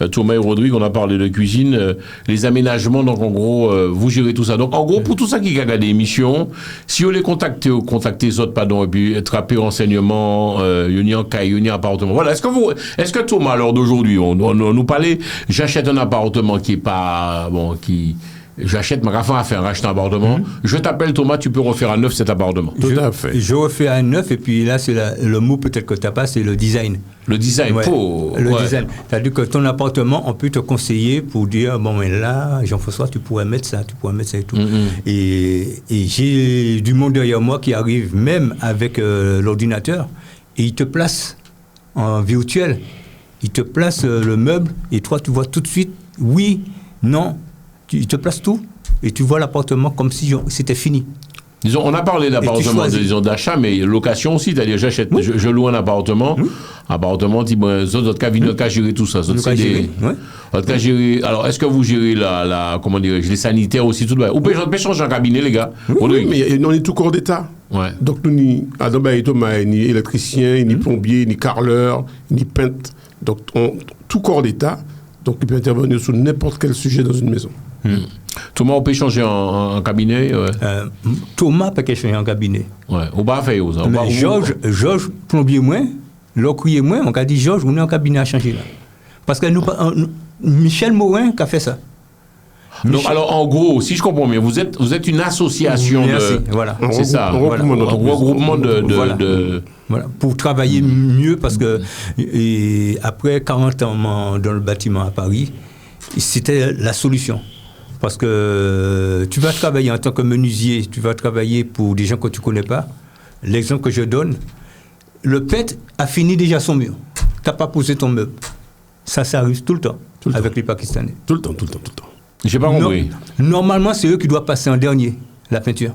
Thomas et Rodrigue, on a parlé de cuisine, les aménagements. Donc, en gros, vous gérez tout ça. Donc, en gros, pour tout ça qui regarde l'émission, si vous les contactez les autres, pardon, et puis trapper renseignements, union caille, union appartement. Voilà. Est-ce que Thomas, lors d'aujourd'hui, on nous parlait, j'achète un appartement qui est pas, bon, j'achète ma rafin à faire racheter un appartement. Je t'appelle Thomas, tu peux refaire à neuf cet appartement. Tout à fait. Je refais à neuf et puis là, c'est le mot peut-être que tu n'as pas, c'est le design. Le design, ouais. Design. C'est-à-dire que ton appartement, on peut te conseiller pour dire, bon, mais là, Jean-François, tu pourrais mettre ça et tout. Et j'ai du monde derrière moi qui arrive même avec l'ordinateur et il te place en virtuel. Il te place le meuble et toi, tu vois tout de suite, oui, non. Il te place tout et tu vois l'appartement comme si c'était fini. Disons, on a parlé d'appartement, disons, d'achat, mais location aussi. C'est-à-dire, j'achète, je loue un appartement. Appartement, dit, bon, notre cas gérer tout ça. Notre cas gérer. Alors, est-ce que vous gérez comment dirais-je, les sanitaires aussi, tout le monde? Ou peut changer un cabinet, les gars? Oui, mais on est tout corps d'État. Ouais. Donc, nous, ni électricien, ni plombier, ni carreleur, ni peintre. Donc, tout corps d'État. Donc, il peut intervenir sur n'importe quel sujet dans une maison. Thomas, on peut changer en cabinet? Thomas peut changer en cabinet. Ouais, on va faire ça. Mais Georges, plombier moins, l'ocrier moins, on a dit Georges, on est en cabinet à changer là. Parce que Michel Morin qui a fait ça. Donc, alors, en gros, si je comprends bien, vous êtes une association voilà. C'est ça. Un regroupement de... Voilà, pour travailler mieux, parce que après 40 ans dans le bâtiment à Paris, c'était la solution. Parce que tu vas travailler en tant que menuisier, tu vas travailler pour des gens que tu ne connais pas. L'exemple que je donne, le peintre a fini déjà son mur. Tu n'as pas posé ton meuble. Ça arrive tout le temps avec les Pakistanais. Tout le temps. J'ai pas compris. Normalement, c'est eux qui doivent passer en dernier, la peinture.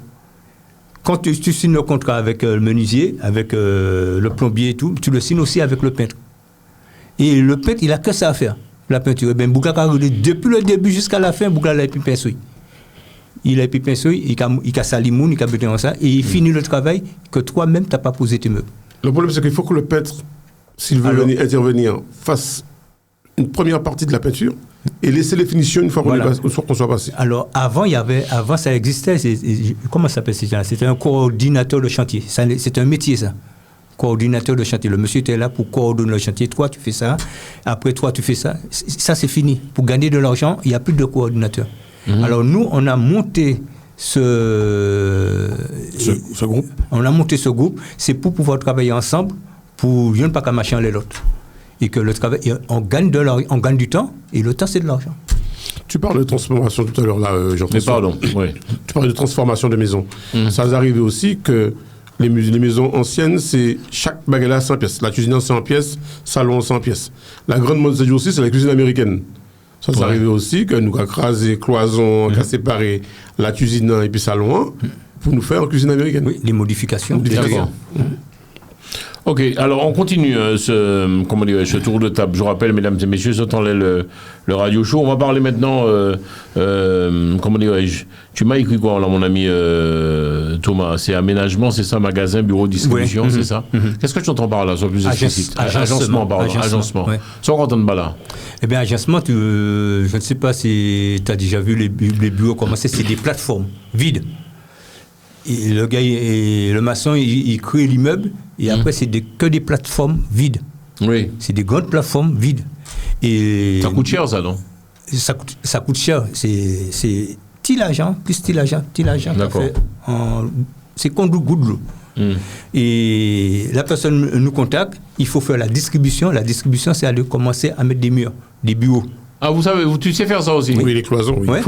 Quand tu signes le contrat avec le menuisier, avec le plombier et tout, tu le signes aussi avec le peintre. Et le peintre, il n'a que ça à faire, la peinture. Et bien, depuis le début jusqu'à la fin, Boukla a pu pinceau. Il a pu pinceau, il a salimoun, il a besoin de ça, et il finit le travail que toi-même, tu n'as pas posé tes meubles. Le problème, c'est qu'il faut que le peintre, s'il veut intervenir, fasse une première partie de la peinture et laisser les finitions une fois qu'on soit passé. Alors, avant, ça existait, comment ça s'appelle? C'était un coordinateur de chantier. C'était un métier, ça. coordinateur de chantier. Le monsieur était là pour coordonner le chantier. Toi, tu fais ça. Après, toi, tu fais ça. Ça, c'est fini. Pour gagner de l'argent, il n'y a plus de coordinateur. Alors, nous, on a monté ce groupe. On a monté ce groupe. C'est pour pouvoir travailler ensemble, pour ne pas qu'à machin les l'autre. Et que le travail, on gagne du temps, et le temps, c'est de l'argent. Tu parles de transformation tout à l'heure, là, Jean-François. Mais pardon, oui. Tu parles de transformation de maisons. Ça vous arrive aussi que les maisons anciennes, c'est chaque baguette à 100 pièces. La cuisine en 100 pièces, salon en 100 pièces. La grande mode de aussi, c'est la cuisine américaine. Ça vous arrive aussi que nous avons crasé cloison, qu'à séparer la cuisine et puis salon pour nous faire en cuisine américaine. Oui, les modifications. D'accord. Ok, alors on continue ce tour de table. Je rappelle, mesdames et messieurs, ce temps-là, le radio show. On va parler maintenant, comment dirais-je, tu m'as écrit quoi là, mon ami Thomas? C'est aménagement, c'est ça, magasin, bureau, distribution, oui. c'est ça? Qu'est-ce que tu entends par là, sois plus explicite? Agencement, pardon, agencement. Ouais. Ça, on entend pas là. Eh bien, agencement, je ne sais pas si tu as déjà vu les bureaux commencer, c'est des plateformes vides. Et le gars, le maçon, il crée l'immeuble, et après, c'est que des plateformes vides. Oui. C'est des grandes plateformes vides. Et ça coûte cher, ça, non? Ça coûte cher. C'est petit l'argent, plus petit l'argent. D'accord. C'est qu'on goûte de l'eau. Et la personne nous contacte, il faut faire la distribution. La distribution, c'est aller commencer à mettre des murs, des bureaux. Ah, vous savez, tu sais faire ça aussi? Oui, les cloisons, oui. Ouais.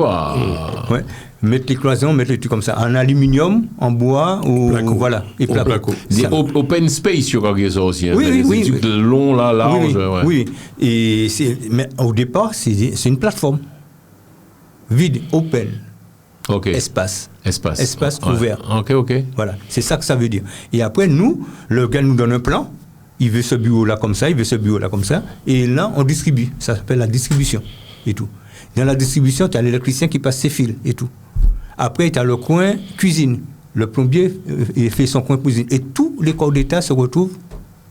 Ouais. Mettre les cloisons, mettre les trucs comme ça, en aluminium, en bois, ou voilà, et placo. Des open space, je crois que ça aussi. Oui, des trucs longs, là, larges. Oui. Et mais au départ, c'est une plateforme vide, open. Ok. Espace ouvert. Ok. Voilà, c'est ça que ça veut dire. Et après, nous, le gars nous donne un plan. Il veut ce bureau-là comme ça, il veut ce bureau-là comme ça. Et là, on distribue. Ça s'appelle la distribution et tout. Dans la distribution, tu as l'électricien qui passe ses fils et tout. Après, tu as le coin cuisine. Le plombier il fait son coin cuisine. Et tous les corps d'État se retrouvent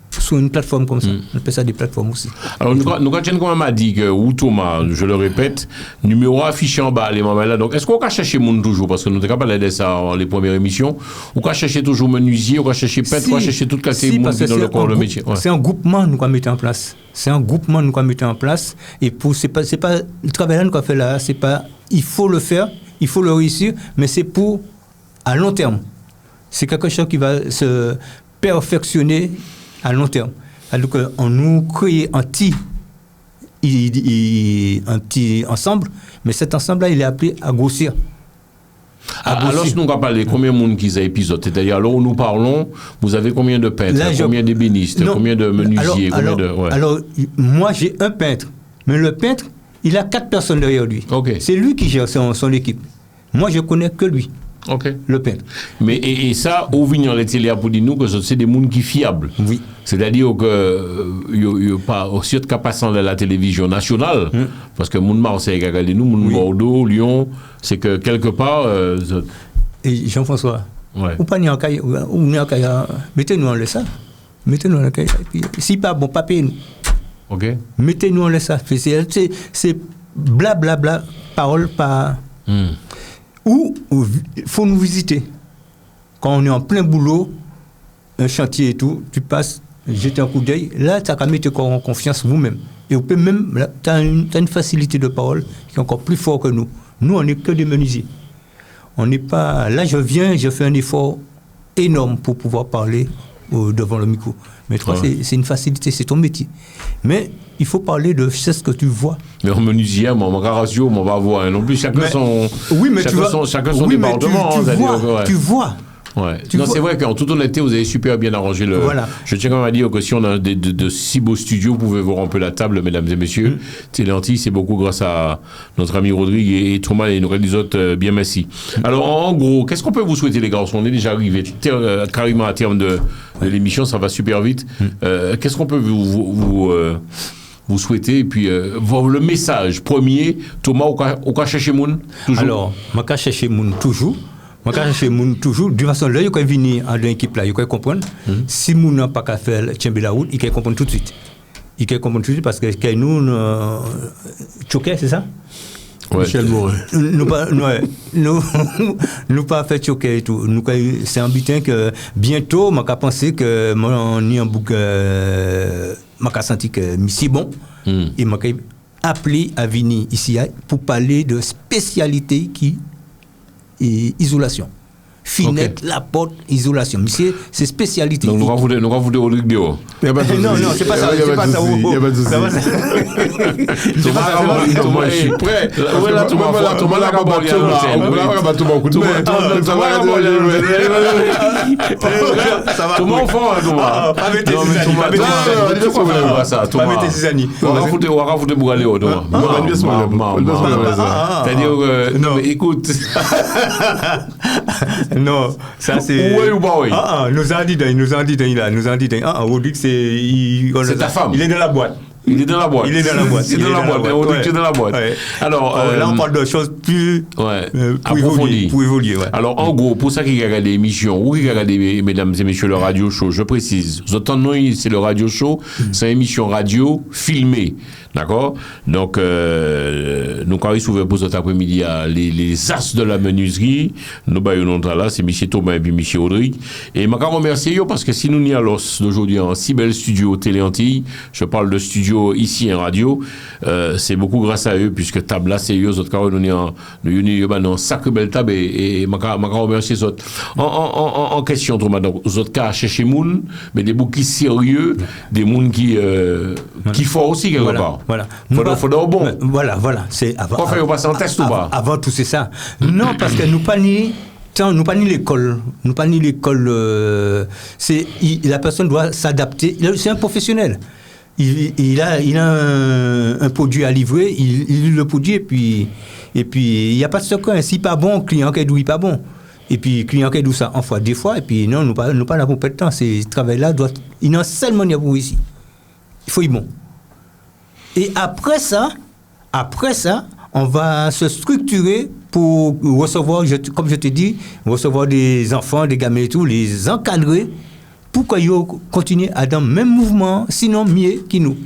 sur une plateforme comme ça. On appelle ça des plateformes aussi. Alors, nous, quand m'a dit que, ou Thomas, je le répète, numéro affiché en bas, les mamans là. Donc, est-ce qu'on va chercher monde toujours? Parce que nous avons parlé de ça dans les premières émissions. On va chercher toujours menuisier, on va chercher peintre, on va chercher toute catégorie monde dans le corps, le métier. Ouais. C'est un groupement nous qu'on mettre en place. Et c'est pas le travail là qu'on fait là. C'est pas, il faut le faire, il faut le réussir, mais c'est pour à long terme. C'est quelque chose qui va se perfectionner à long terme. Alors qu'on nous crée un petit ensemble, mais cet ensemble-là, il est appelé à grossir. Alors, si nous avons parlé combien de monde qui a épisode, c'est-à-dire, alors où nous parlons, vous avez combien de peintres, combien d'ébénistes, combien de menuisiers, alors, moi, j'ai un peintre, mais le peintre, il a 4 personnes derrière lui. Okay. C'est lui qui gère son équipe. Moi, je connais que lui. Okay. Le peintre. Mais et ça, au vignon les télé pour dire nous que c'est des gens qui fiables. Oui. C'est-à-dire que pas aussi de passant de la télévision nationale, parce que moun Marseille a regardé nous, moun Bordeaux, Lyon, c'est que quelque part. Et Jean-François, ou pas ni en caille, ou ni en caille, mettez-nous en laisse ça. Mettez-nous en caille. Si pas bon papier nous. Ok. Mettez-nous en laisse ça. C'est blablabla, parole pas. Ou il faut nous visiter. Quand on est en plein boulot, un chantier et tout, tu passes, jeter un coup d'œil, là, tu as qu'à mettre en confiance vous-même. Et vous pouvez même, tu as une facilité de parole qui est encore plus forte que nous. Nous, on n'est que des menuisiers. On n'est pas. Là, je fais un effort énorme pour pouvoir parler devant le micro. Mais toi, c'est une facilité, c'est ton métier. Mais il faut parler de ce que tu vois. Mais en menuisier, mon ratio, on va voir. Non plus, chacun son département. Tu vois. Ouais. Non, c'est vrai qu'en toute honnêteté, vous avez super bien arrangé le. Voilà. Je tiens quand même à dire que si on a de si beaux studios, vous pouvez vous remplir la table, mesdames et messieurs. Téléanti, c'est beaucoup grâce à notre ami Rodrigue et Thomas et nous autres, bien merci. Alors, en gros, qu'est-ce qu'on peut vous souhaiter, les garçons? On est déjà arrivé carrément à terme de l'émission, ça va super vite. Qu'est-ce qu'on peut vous souhaiter? Et puis, le message premier, Thomas, au cas chercher Moun? Alors, au cas chercher Moun, toujours. Moi, quand je fais mon toujours, de toute façon, là, il peut venir dans l'équipe là, il peut comprendre. Si mon n'a pas qu'à faire le la route, il peut comprendre tout de suite. Il peut comprendre tout de suite parce que nous, choqué, c'est ça? Ouais. Michel Morin. Nous pas fait choquer et tout. C'est un butin que bientôt, je pensé que on y a un bouc, je senti que c'est bon. Et je appelé à venir ici pour parler de spécialité qui est isolation. Fenêtre, la porte, isolation. Monsieur, c'est spécialité. Donc, nous avons voulu Rodrigue dehors. Non, c'est pas ça. C'est pas ça. Il n'y a pas de souci. Thomas, je suis prêt. Thomas, au fond, Thomas. Pas mettre ses amis. On va foutre Bourgalé, Thomas. C'est-à-dire, écoute. Non, ça c'est. Oui ou pas, oui. Nous en dit Rodrigue, c'est ta femme. Il est dans la boîte. Il est dans la boîte. Il est dans la boîte. C'est dans la boîte. Mais Rodrigue, tu es dans la boîte. Alors, là, on parle de choses plus approfondies. Pour évoluer. Ouais. Alors, en gros, pour ça qui regarde l'émission, ou qui regarde, mesdames et messieurs, le radio show, je précise, vous entendez, c'est le radio show, c'est une émission radio filmée. D'accord? Donc, nous, quand ils ouvrent pour cet après-midi, les as de la menuiserie, nous, là, c'est M. Thomas et puis M. Rodrigue. Et je remercie parce que si nous n'y allons d'aujourd'hui en si bel studio Télé Antilles, je parle de studio ici en radio, c'est beaucoup grâce à eux, puisque table là, c'est eux, autres cas, nous avons sacré belle table et je remercie les autres. En question, Thomas, donc, les autres cas, chercher moun, mais des boucs qui sérieux, des moun qui font aussi quelque part. Voilà. Faudra au bon. Voilà. C'est avant. Quoi faire passer en test ou pas? Avant tout, c'est ça. Non, parce que nous pas ni l'école. Nous pas ni l'école. La personne doit s'adapter. C'est un professionnel. Il a un produit à livrer. Il le produit et puis il n'y a pas de secret. Si pas bon, client qui est pas bon. Et puis client qui est ça en fois, des fois. Et puis non, nous pas là pour perdre de temps. Ce travail-là il y a seulement pour ici. Il faut y bon. Et après ça, on va se structurer pour recevoir, comme je te dis, recevoir des enfants, des gamins et tout, les encadrer pour qu'ils continuent à dans le même mouvement, sinon mieux que nous.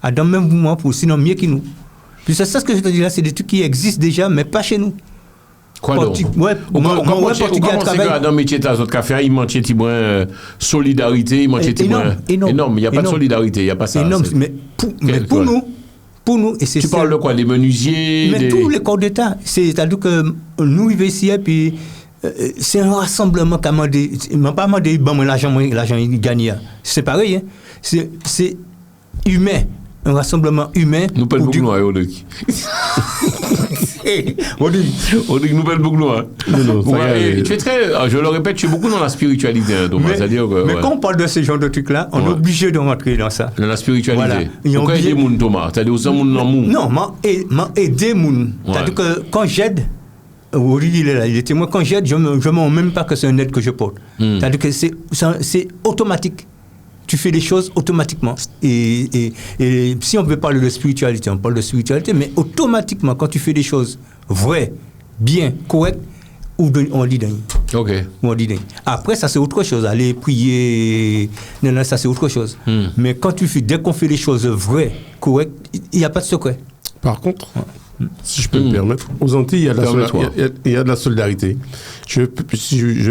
À dans le même mouvement, sinon mieux que nous. Puis c'est ça ce que je te dis là, c'est des trucs qui existent déjà, mais pas chez nous. Quoi donc? Comment c'est que dans le métier de notre café, il manque de solidarité, il manque de énorme. Il n'y a pas de solidarité, il n'y a pas ça. Énorme, mais pour nous, et c'est tu parles de quoi? Des menuisiers? Mais tous les corps d'État. C'est-à-dire que nous vivons ici, et puis c'est un rassemblement qui a demandé, pas demandé, l'argent gagné. C'est pareil, hein. C'est humain. Un rassemblement humain. Nous parlons beaucoup noir, Rodrigue. Rodrigue, nous parlons beaucoup noir. Tu es très, je le répète, tu es beaucoup dans la spiritualité, Thomas. Mais quand on parle de ce genre de trucs-là, on est obligé de rentrer dans ça. Dans la spiritualité. Voilà. Pourquoi aider les gens, Thomas? C'est-à-dire aux gens dans le monde. Non, aider les gens. C'est-à-dire que quand j'aide, Rodrigue, il est là, il est témoin. Quand j'aide, je ne me rends même pas que c'est une aide que je porte. C'est-à-dire que c'est automatique. Tu fais les choses automatiquement. Et si on veut parler de spiritualité, on parle de spiritualité, mais automatiquement, quand tu fais des choses vraies, bien, correctes, on dit d'un. Ok. On dit d'un. Après, ça c'est autre chose. Aller prier, non, ça c'est autre chose. Mais quand dès qu'on fait les choses vraies, correctes, il n'y a pas de secret. Par contre, si je peux me permettre, aux Antilles, il y a de la solidarité. Je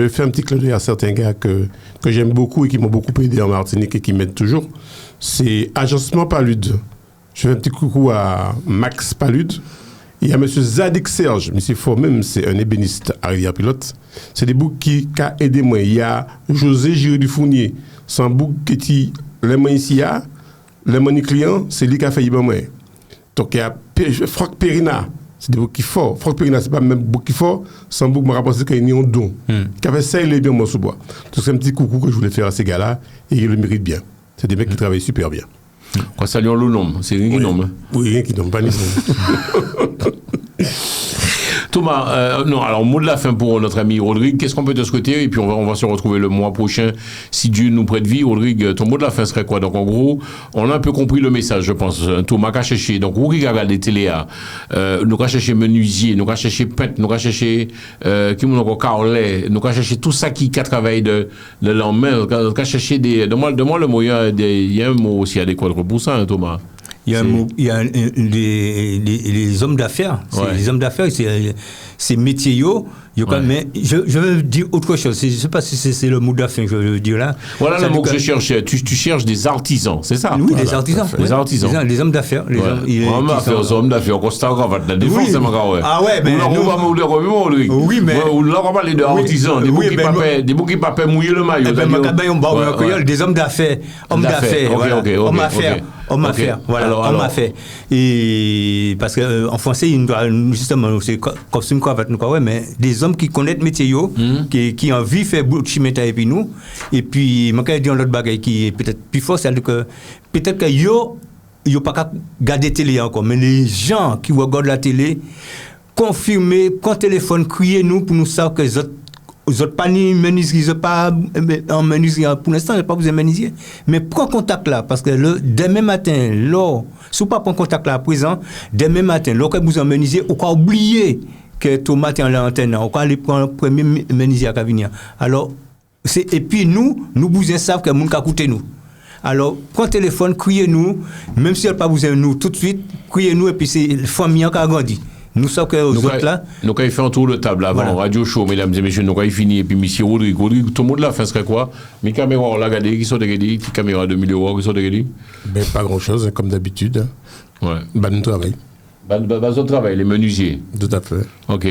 vais faire un petit clin d'œil à certains gars que j'aime beaucoup et qui m'ont beaucoup aidé en Martinique et qui m'aident toujours. C'est Agencement Palude. Je fais un petit coucou à Max Palude. Il y a M. Zadik Serge, M. Fort même, c'est un ébéniste à Rivière-Pilote. C'est des boucs qui ont aidé moi. Il y a José Giré du Fournier. C'est un bouc qui les mains ici, les mains clients, c'est lui qui a fait y moi. Donc il y a Franck Perina, c'est des boucs qui font. Franck Perina, c'est pas même bouc qui font, c'est un bouc qui m'a rapporté qu'il y a un don. Qui avait ça, il est bien, moi, sous bois. Donc c'est un petit coucou que je voulais faire à ces gars-là et ils le méritent bien. C'est des mecs qui travaillent super bien. Quoi, saluons le nom, c'est rien qui nomme. Oui, rien qui nomme, pas ni Thomas, non, alors mot de la fin pour notre ami Rodrigue, qu'est-ce qu'on peut te souhaiter? Et puis on va se retrouver le mois prochain, si Dieu nous prête vie. Rodrigue, ton mot de la fin serait quoi? Donc en gros, on a un peu compris le message, je pense. Thomas qu'a cherché, donc où il regarde les télé, nous qu'a cherché menuisier, nous qu'a cherché peintre, nous qu'a cherché qui nous encore carlet, nous qu'a cherché tout ça qui travaille de l'en main, nous qu'a cherché des... Demande le mot, il y a un mot aussi adéquat pour ça, hein, Thomas. Il y a les hommes d'affaires. Les hommes d'affaires, c'est métier. Mais je veux dire autre chose. Je ne sais pas si c'est le mot de la fin que je veux dire là. Voilà le mot que je cherchais. Tu cherches des artisans, c'est ça? Oui, des artisans. Les artisans. Les hommes d'affaires. Les hommes d'affaires. On constate qu'on va de la défense, c'est ma gare. Ah ouais, mais. Oui, mais. On va parler d'artisans. Des mots qui ne peuvent pas mouiller le maillot. Des hommes d'affaires. Hommes d'affaires. Hommes d'affaires. Homme à faire, voilà, homme à faire. Et parce qu'en français, justement, c'est costume cravate, mais des hommes qui connaissent le métier, qui ont envie de faire boulot de chimeta et puis nous. Et puis, je vais dire l'autre bagaille qui est peut-être plus fort, c'est que peut-être que yo pas qu'à garder télé encore, mais les gens qui regardent la télé, confirmez, quand téléphone, criez-nous pour nous savoir que les autres pas ni menuisier, pas en menuisier pour l'instant, j'ai pas besoin de menuisier. Mais prends contact là, parce que demain matin, si vous pas prendre contact là à présent, demain matin, lorsque vous en menuisier, vous pouvez oublier que Thomas est en l'antenne, vous pouvez aller prendre le premier menuisier à venir. Alors, et puis nous vous savons que les gens qui écoutent nous. Alors, prends le téléphone, criez-nous, même si elle n'a pas besoin de nous tout de suite, criez-nous, et puis c'est la famille qui a grandi. Nous sommes aux autres là. Nous avons fait un tour de table avant, voilà. Radio Show, mesdames et messieurs, nous avons fini, et puis M. Rodrigue, tout le monde là, fait serait quoi? Mes caméras, on l'a regardé, qui sont des caméras de 1000 €, qui sont des pas grand-chose, comme d'habitude. Ouais. Nous travail. Au travail, les menuisiers. Tout à fait. Ok.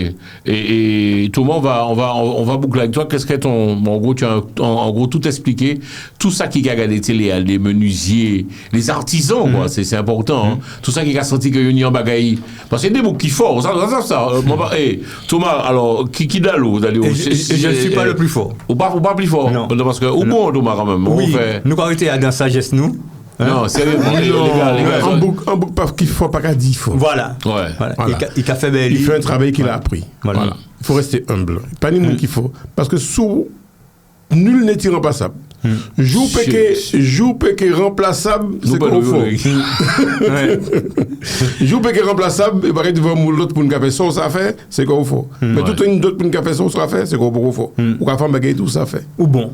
Et Thomas, on va boucler avec toi. Qu'est-ce que en gros, tu as en gros tout expliqué. Tout ça qui a regardé télé, les menuisiers, les artisans, quoi. C'est important. Hein. Tout ça qui a senti que y a un bagaille. Parce qu'il y a des mots qui forts. Ça. Thomas, alors, qui d'allô? Je ne suis pas le plus fort. Ou pas plus fort? Non. Parce que, ou bon, Thomas, quand même. Oui. Nous, quand on était dans sagesse, nous. Non, sérieusement, les gars. Un bouc pas qu'il faut, pas qu'à dire faut. Voilà. Ouais. Voilà. Il fait un travail qu'il a appris. Voilà. Il faut rester humble. Pas ni monde qu'il faut. Parce que nul n'est irremplaçable. Jour péché remplaçable, c'est qu'on faut. Jour péché remplaçable, et pareil, devant l'autre pour une café son, ça fait, c'est qu'on faut. Mais tout une autre pour une café son, ça fait, c'est qu'on faut. Ou qu'à faire bagaille, tout ça fait. Ou bon.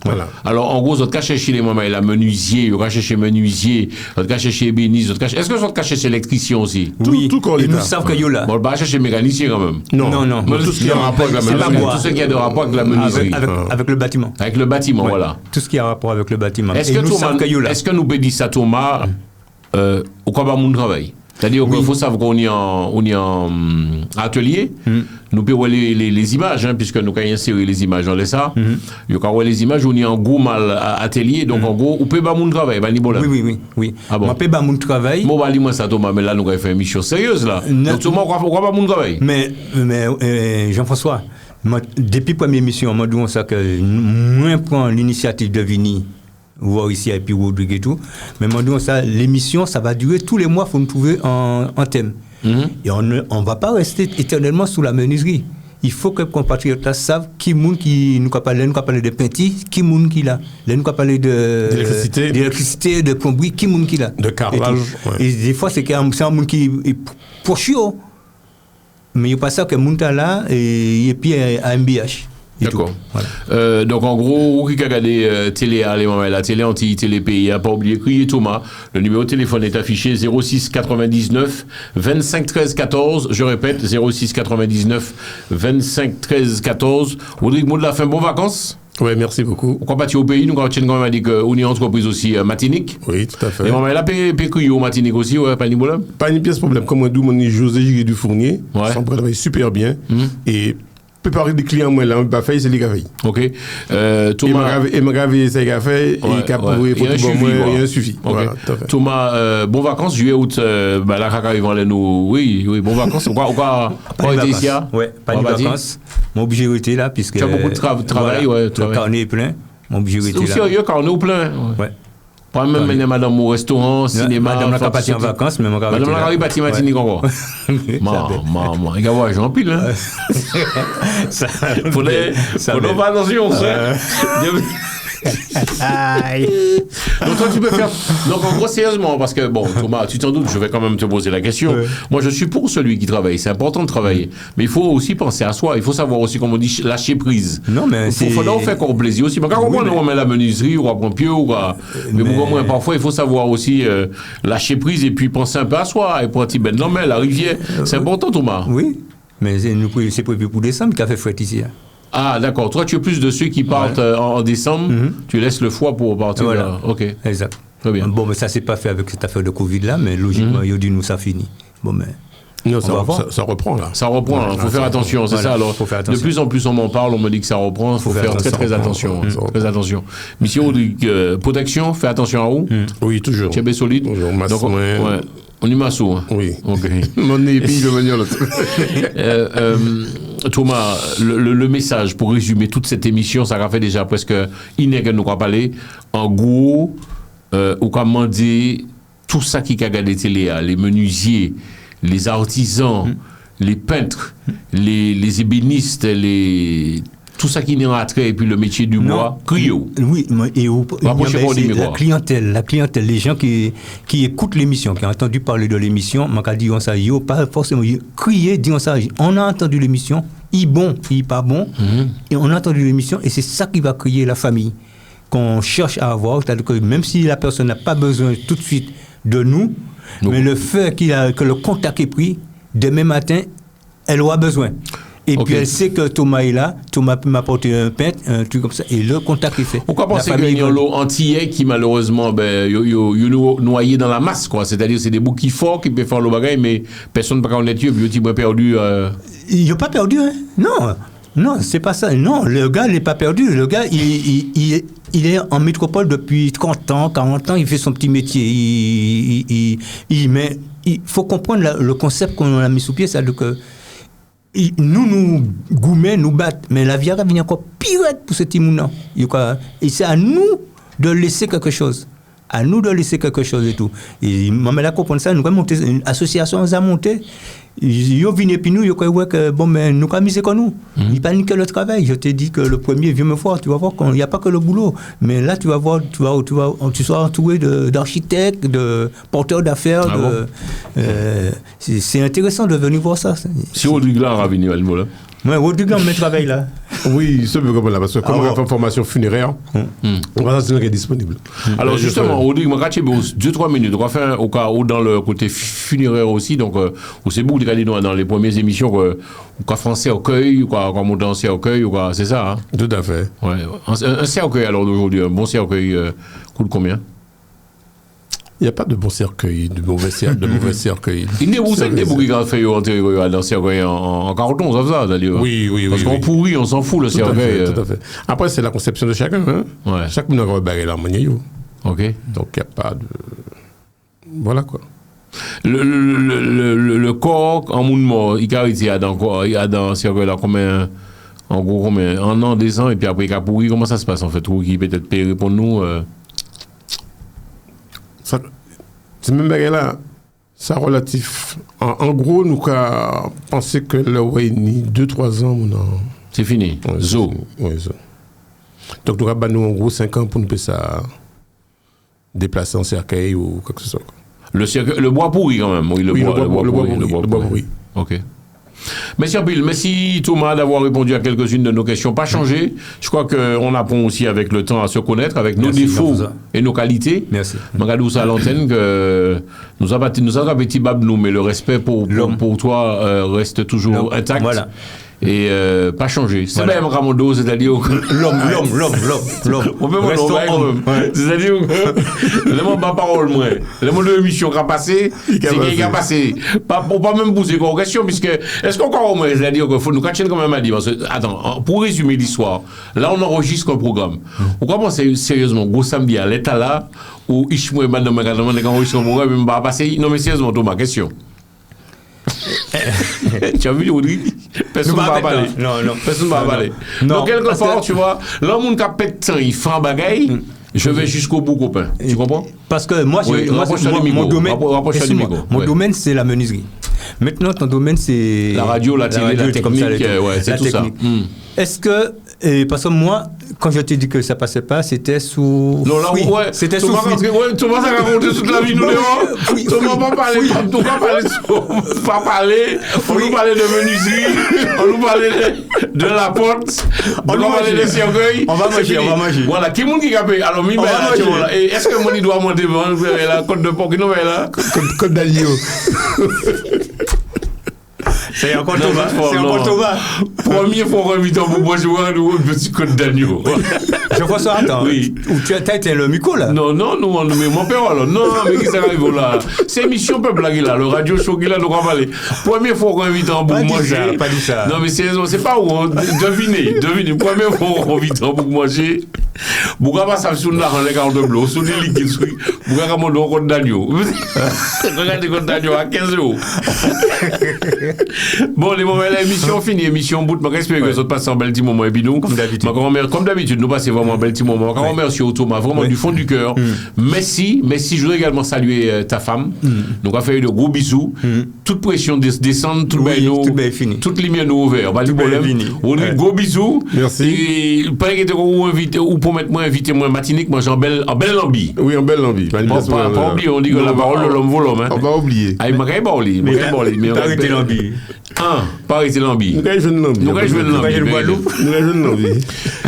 Voilà. Alors, en gros, vous êtes chercher les mamans, la menuisier, vous êtes chercher menuisier, vous êtes chercher ébéniste, est-ce que vous êtes chercher électricien aussi? Oui, tout et nous savons qu'il y a là. Bon, on va chercher mécanicien quand même. Non. Tout ce qui a rapport avec la menuiserie. Tout ce qui a de rapport avec la menuiserie. Avec le bâtiment. Avec le bâtiment, voilà. Tout ce qui a rapport avec le bâtiment. Est-ce que nous pouvons dire ça, Thomas, au quoi va mon travail? C'est-à-dire qu'il faut savoir qu'on est en atelier, nous pouvons voir les images, puisque nous avons inséré les images dans ça. Nous avons voir les images, on est en gros mal atelier, donc en gros, on peut pas mon travail, Oui. Ah bon? On peut pas mon travail. Bon, dis-moi ça, Thomas, mais là, nous avons fait une mission sérieuse, là. Donc, Thomas, on va pas mon travail. Mais Jean-François, depuis la première mission, on m'a dit ça que moi, prends l'initiative de venir voir ici et puis Rodrigue et tout. Mais on m'a dit ça, l'émission, ça va durer tous les mois, il faut nous trouver un thème. Et on ne va pas rester éternellement sous la menuiserie. Il faut que les compatriotes savent qui nous a parlé de peinture, qui qui là. Nous a parlé d'électricité, de plomberie, qui qui là. De carrelage. Et des fois, c'est un monde qui est proche. Mais il n'y a pas ça que Mounta là et puis à MBH. D'accord. Voilà. Donc en gros, qui a regardé télé à la télé anti télé pays, pas oublié crier Thomas. Le numéro de téléphone est affiché 06 99 25 13 14. Je répète 06 99 25 13 14. Rodrigue, mot de la fin, bonnes vacances. Oui, merci beaucoup. Pourquoi pas au pays? Nous avons quand même dit qu'on est entreprise aussi Matinique. Oui, tout à fait. Et maman, elle a payé au Matinique aussi, ouais, pas de problème. Pas une pièce de problème. Comme moi, d'où mon José Giguet du Fournier, ça me travaille super bien. Et préparer des clients, moi, là, pas fait, c'est les cafés. Ok. Thomas. Et m'a gravé ces cafés, et capoué, pour tout bon, rien suffit. Voilà, tout à fait. Thomas, bonnes vacances, juillet, août, la caca, ils vont aller nous. Oui, bonnes vacances. Pourquoi pas ici? Oui, pas de vacances. Mon obligé de rester là, puisque. Tu as beaucoup de travail, ouais. Le carnet est plein. Mon obligé de rester là. C'est sérieux, carnet est plein. Ouais. Pas même mener madame au restaurant, cinéma. Madame n'a pas parti en vacances, mais madame n'a pas parti matinique encore. Maman, il y a voyage en pile, hein. Faut pas attention, Donc toi tu peux faire. Donc en gros sérieusement, parce que bon Thomas, tu t'en doutes, je vais quand même te poser la question. Moi je suis pour celui qui travaille, c'est important de travailler, mais il faut aussi penser à soi, il faut savoir aussi comme on dit lâcher prise. Non mais il faut faire qu'on plaisir aussi. Mais quand on met la menuiserie ou on pied ou mais beaucoup parfois il faut savoir aussi lâcher prise et puis penser un peu à soi et pour un petit ben non mais la rivière, c'est important Thomas. Oui, mais c'est prévu pour décembre qu'a fait fret ici. Hein. Ah d'accord, toi tu es plus de ceux qui partent en décembre, tu laisses le foie pour partir. Voilà. Ok. Exact. Très bien. Bon mais ça s'est pas fait avec cette affaire de Covid là, mais logiquement il a dit nous ça finit. Bon mais non, ça reprend là. Ça reprend, il faut faire attention, c'est ça. Alors, de plus en plus on m'en parle, on me dit que ça reprend, il faut faire très attention. Très attention. Monsieur Rodrigue, protection, fais attention à où? Oui, toujours. Tu es bien solide? Toujours, donc, on y masso. Hein? Oui. Ok. Mon épi, le venir l'autre. Thomas, le message pour résumer toute cette émission, ça a fait déjà presque une heure que nous avons parlé. En gros, ou comment dire, tout ça qui a gardé télé, les menuisiers, les artisans, les peintres, les ébénistes, tout ça qui n'est en attrait, et puis le métier du bois, Crio. Oui, la clientèle, les gens qui écoutent l'émission, qui ont entendu parler de l'émission, on dit ça, pas forcément crier, disons ça, on a entendu l'émission, il bon, il pas bon, et on a entendu l'émission, et c'est ça qui va créer la famille qu'on cherche à avoir, c'est-à-dire que même si la personne n'a pas besoin tout de suite de nous, mais le fait que le contact est pris, demain matin, elle aura besoin. Et puis elle sait que Thomas est là, Thomas peut m'apporter un pain, un truc comme ça, et le contact est fait. Pourquoi penser qu'il y a l'eau antillais qui malheureusement noyé dans la masse, quoi. C'est-à-dire c'est des bouts qui forts qui peuvent faire le bagage, mais personne ne peut connaître eux, puis ils ont perdu. Il n'a pas perdu, hein. Non, c'est pas ça. Non, le gars n'est pas perdu. Le gars, il est en métropole depuis 30 ans, 40 ans, il fait son petit métier. Mais il faut comprendre le concept qu'on a mis sous pied, c'est-à-dire que nous gourmets, nous battent, mais la vie va venir encore pire pour ce petit monde. Et c'est à nous de laisser quelque chose. À nous de laisser quelque chose et tout. Et maman là comprendre ça, nous avons monté une association, nous avons monté. Ils ont venu puis nous, ils ont dit que bon, mais nous avons misé comme nous. Ils paniquent le travail. Je t'ai dit que le premier, viens me voir, tu vas voir qu'il n'y a pas que le boulot. Mais là, tu vas voir, tu seras entouré d'architectes, de porteurs d'affaires. C'est intéressant de venir voir ça. Si Rodrigue là va venir, elle là. Oui, Rodrigue, on met travail là. Oui, c'est peu comme là, parce que comme on fait une formation funéraire, on va s'assurer qu'elle est disponible. Alors justement, Rodrigue, je vais 2-3 minutes. On va faire au cas où dans le côté funéraire aussi, donc c'est beaucoup de dans les premières émissions qu'un Français accueille, ou qu'on monte en cercueil, ou quoi, c'est ça, hein? Tout à fait. Ouais. Un cercueil alors d'aujourd'hui, un bon cercueil coûte combien? Il n'y a pas de bon cercueil, de mauvais cercueil. Il n'est pas des bouquets qui ont fait un cercueil en carton, ça, d'ailleurs. Oui. Parce qu'on pourrit, on s'en fout, le cercueil. Tout à fait. Après, c'est la conception de chacun. Hein? Ouais. Chaque monde a barré l'harmonie. Ok. Donc, il n'y a pas de... Voilà, quoi. Le corps, en monde mort, il y a dans le cercueil là combien... En gros, combien? Un an, 2 ans, et puis après, il a pourri. Comment ça se passe, en fait? Ou qui peut-être paierait pour nous C'est même là, ça relatif. En gros, nous avons pensé que le Wayne, 2-3 ans, c'est fini. Ouais, Zo. Oui, zo. Donc, nous avons en gros 5 ans pour nous ça déplacer en cercueil ou quoi que ce soit. Le bois pourri quand même. Oui, le bois pourri. Ok. Merci Bill, merci Thomas d'avoir répondu à quelques-unes de nos questions. Pas changé. Je crois qu'on apprend aussi avec le temps à se connaître, avec nos défauts et nos qualités. Merci. Regardez ça à l'antenne que nous avons un petit babnou, mais le respect pour toi reste toujours intact. Voilà. Et pas changé. C'est même Ramondo, c'est-à-dire l'homme. On peut homme. C'est-à-dire le mot pas parole moi. Le mot de l'émission qui a passé, c'est qui a passé. Pas pour pas même poser une question puisque est-ce qu'encore au moins c'est-à-dire qu'il faut nous cacher quand même à dire parce que attends, pour résumer l'histoire, là on enregistre un programme. Pourquoi penser sérieusement gros samedi à l'état là où Ishmael madame quand on enregistre un programme même pas passer. Non mais sérieusement Thomas, question. Tu as vu Rodrigue? Personne ne va parler. Non. Personne ne va parler. Donc, quelque part, tu vois, l'homme qui a pète temps, il fait un bagaille. Je vais jusqu'au bout, copain. Tu comprends? Parce que moi, mon domaine, c'est la menuiserie. Maintenant, ton domaine, c'est la radio, la télé, la technique. C'est tout ça. Est-ce que, parce que moi, quand je te dis que ça passait pas, c'était sous. Non, là, fruit. ouais. C'était sous. Thomas a raconté toute la vie, nous, Thomas pas parler, pas parler. On nous parlait de menuiserie, on nous parlait de la porte, on nous parlait des cercueils. On va manger. Voilà, qui est-ce qui a payé? Alors, est-ce que mon doit monter la côte de porc? Non, mais là. Côte d'agneau. C'est encore Thomas. Première fois qu'on invite pour moi jouer un petit côte d'agneau. Jean-François, attends. Oui. Tu as été le micro là? Non, mais mon père, alors. Non, mais qui ça arrive là? C'est émission peuple là, le radio show qui là, nous va parler. Première fois qu'on invite en pour manger. Pas dit ça. Non, mais c'est pas où. Devinez. Première fois qu'on invite en pour manger. Pourquoi pas ça sur la les cartes de bleu, sur les liquides, pourquoi pas mon côte d'agneau? Regardez côte d'agneau à 15 €. Bon, les moments, l'émission finie, émission bout. Je respecte que ça passe un bel petit moment et puis nous, comme d'habitude, nous passons vraiment un bel petit moment. Je remercie Thomas, vraiment du fond du cœur. Merci. Je voudrais également saluer ta femme. Donc, on a fait de gros bisous. Toute pression descendre, tout le fini. Toute lumière nous ouverte. Pas de problème. On dit gros bisous. Merci. Et pas que vous invitez ou pour mettre moi inviter moi matinique, moi j'ai en belle lambi. Oui, en belle lambi. Pas oublier, on dit que la parole de l'homme vaut l'homme. On va oublier. Ah, il m'a pas oublié. Pas arrêter lambi. Pas arrêter lambi. Nous allons jouer lambi.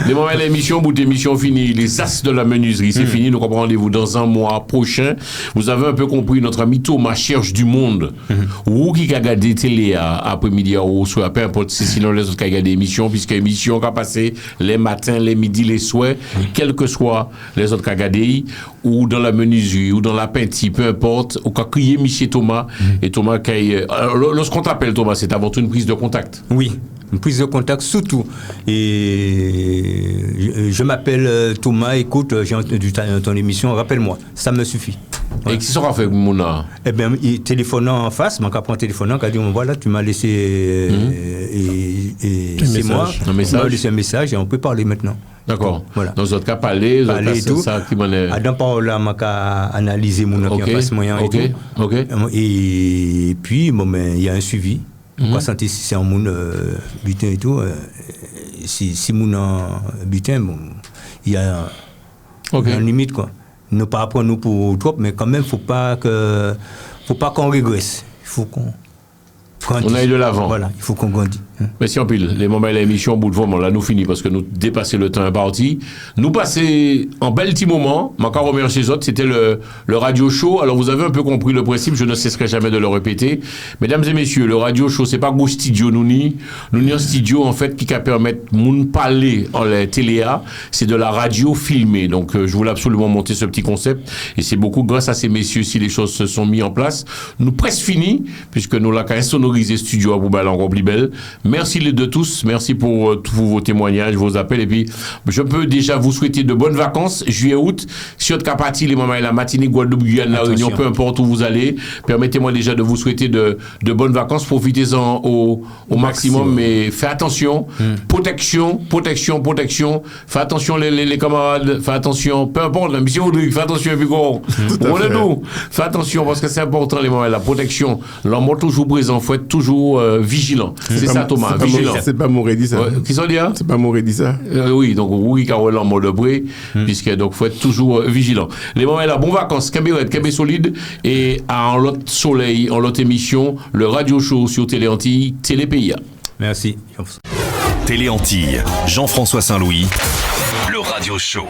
Les moments l'émission, bout d'émission finie, les as de la menuiserie, c'est fini. Nous reprendrons rendez-vous dans un mois prochain. Vous avez un peu compris, notre ami Thomas cherche du monde. Ou qui a regardé télé après-midi ou soir, peu importe, c'est sinon les autres qui ont regardé l'émission, puisque l'émission qui a passé les matins, les midis, les soirs, quels que soient les autres qui ont regardé, ou dans la menuiserie, ou dans la peinture, peu importe, ou qui a crié Michel Thomas, et Thomas qui a... Lorsqu'on t'appelle Thomas, c'est avant tout une prise de contact. Oui. Une prise de contact surtout. Et je m'appelle Thomas, écoute, j'ai entendu ton émission, rappelle-moi, ça me suffit. Ouais. Et qui sera fait Mouna? Eh bien, téléphonant en face, mon capron téléphonant, qui a dit voilà, tu m'as laissé et c'est moi. Un message. Tu m'as laissé un message et on peut parler maintenant. D'accord. Voilà. Dans votre cas, parler et tout. Ça qui m'en est. Dans parole là, m'a analysé mon qui en face moyen et tout. Et puis bon, mais il y a un suivi. On va sentir si c'est un monde butin et tout. Si mon butin, bon, il y a une limite quoi. Ne pas apprendre nous pour trop, mais quand même faut pas qu'on régresse. Il faut qu'on aille de l'avant. Voilà, il faut qu'on grandisse. Merci en pile. Les moments de l'émission, au bout de moment, là, nous finissons parce que nous dépassons le temps imparti. Nous passer en bel petit moment. Je remercie les autres. C'était le radio show. Alors, vous avez un peu compris le principe. Je ne cesserai jamais de le répéter. Mesdames et messieurs, le radio show, c'est pas un studio, nous ni un studio, en fait, qui peut permettre de parler en la télé. C'est de la radio filmée. Donc, je voulais absolument monter ce petit concept. Et c'est beaucoup grâce à ces messieurs si les choses se sont mises en place. Nous presque fini, puisque nous l'avons insonorisé studio à Boubal encore plus belle. Merci les deux tous, merci pour tous vos témoignages, vos appels, et puis je peux déjà vous souhaiter de bonnes vacances, juillet-août, sur le Capati, les moments, la matinée, Guadeloupe, Guyane, La Réunion, peu importe où vous allez, permettez-moi déjà de vous souhaiter de bonnes vacances, profitez-en au maximum, mais faites attention, protection, faites attention les camarades, faites attention, peu importe, la mission Audrey, faites attention, faites attention, parce que c'est important les moments, la protection, l'homme toujours présent, faut être toujours vigilant, c'est ça Thomas. C'est pas Moré dit ça. Qui sont dit? C'est pas Moré dit ça. Oui, donc oui, car on est en mode près, puisque donc faut être toujours vigilant. Les moments là, bonnes vacances, Kébé solide, et en l'autre soleil, en l'autre émission, le radio show sur Télé Antilles, Télé PIA. Merci. Télé Antilles, Jean-François Saint-Louis, le radio show.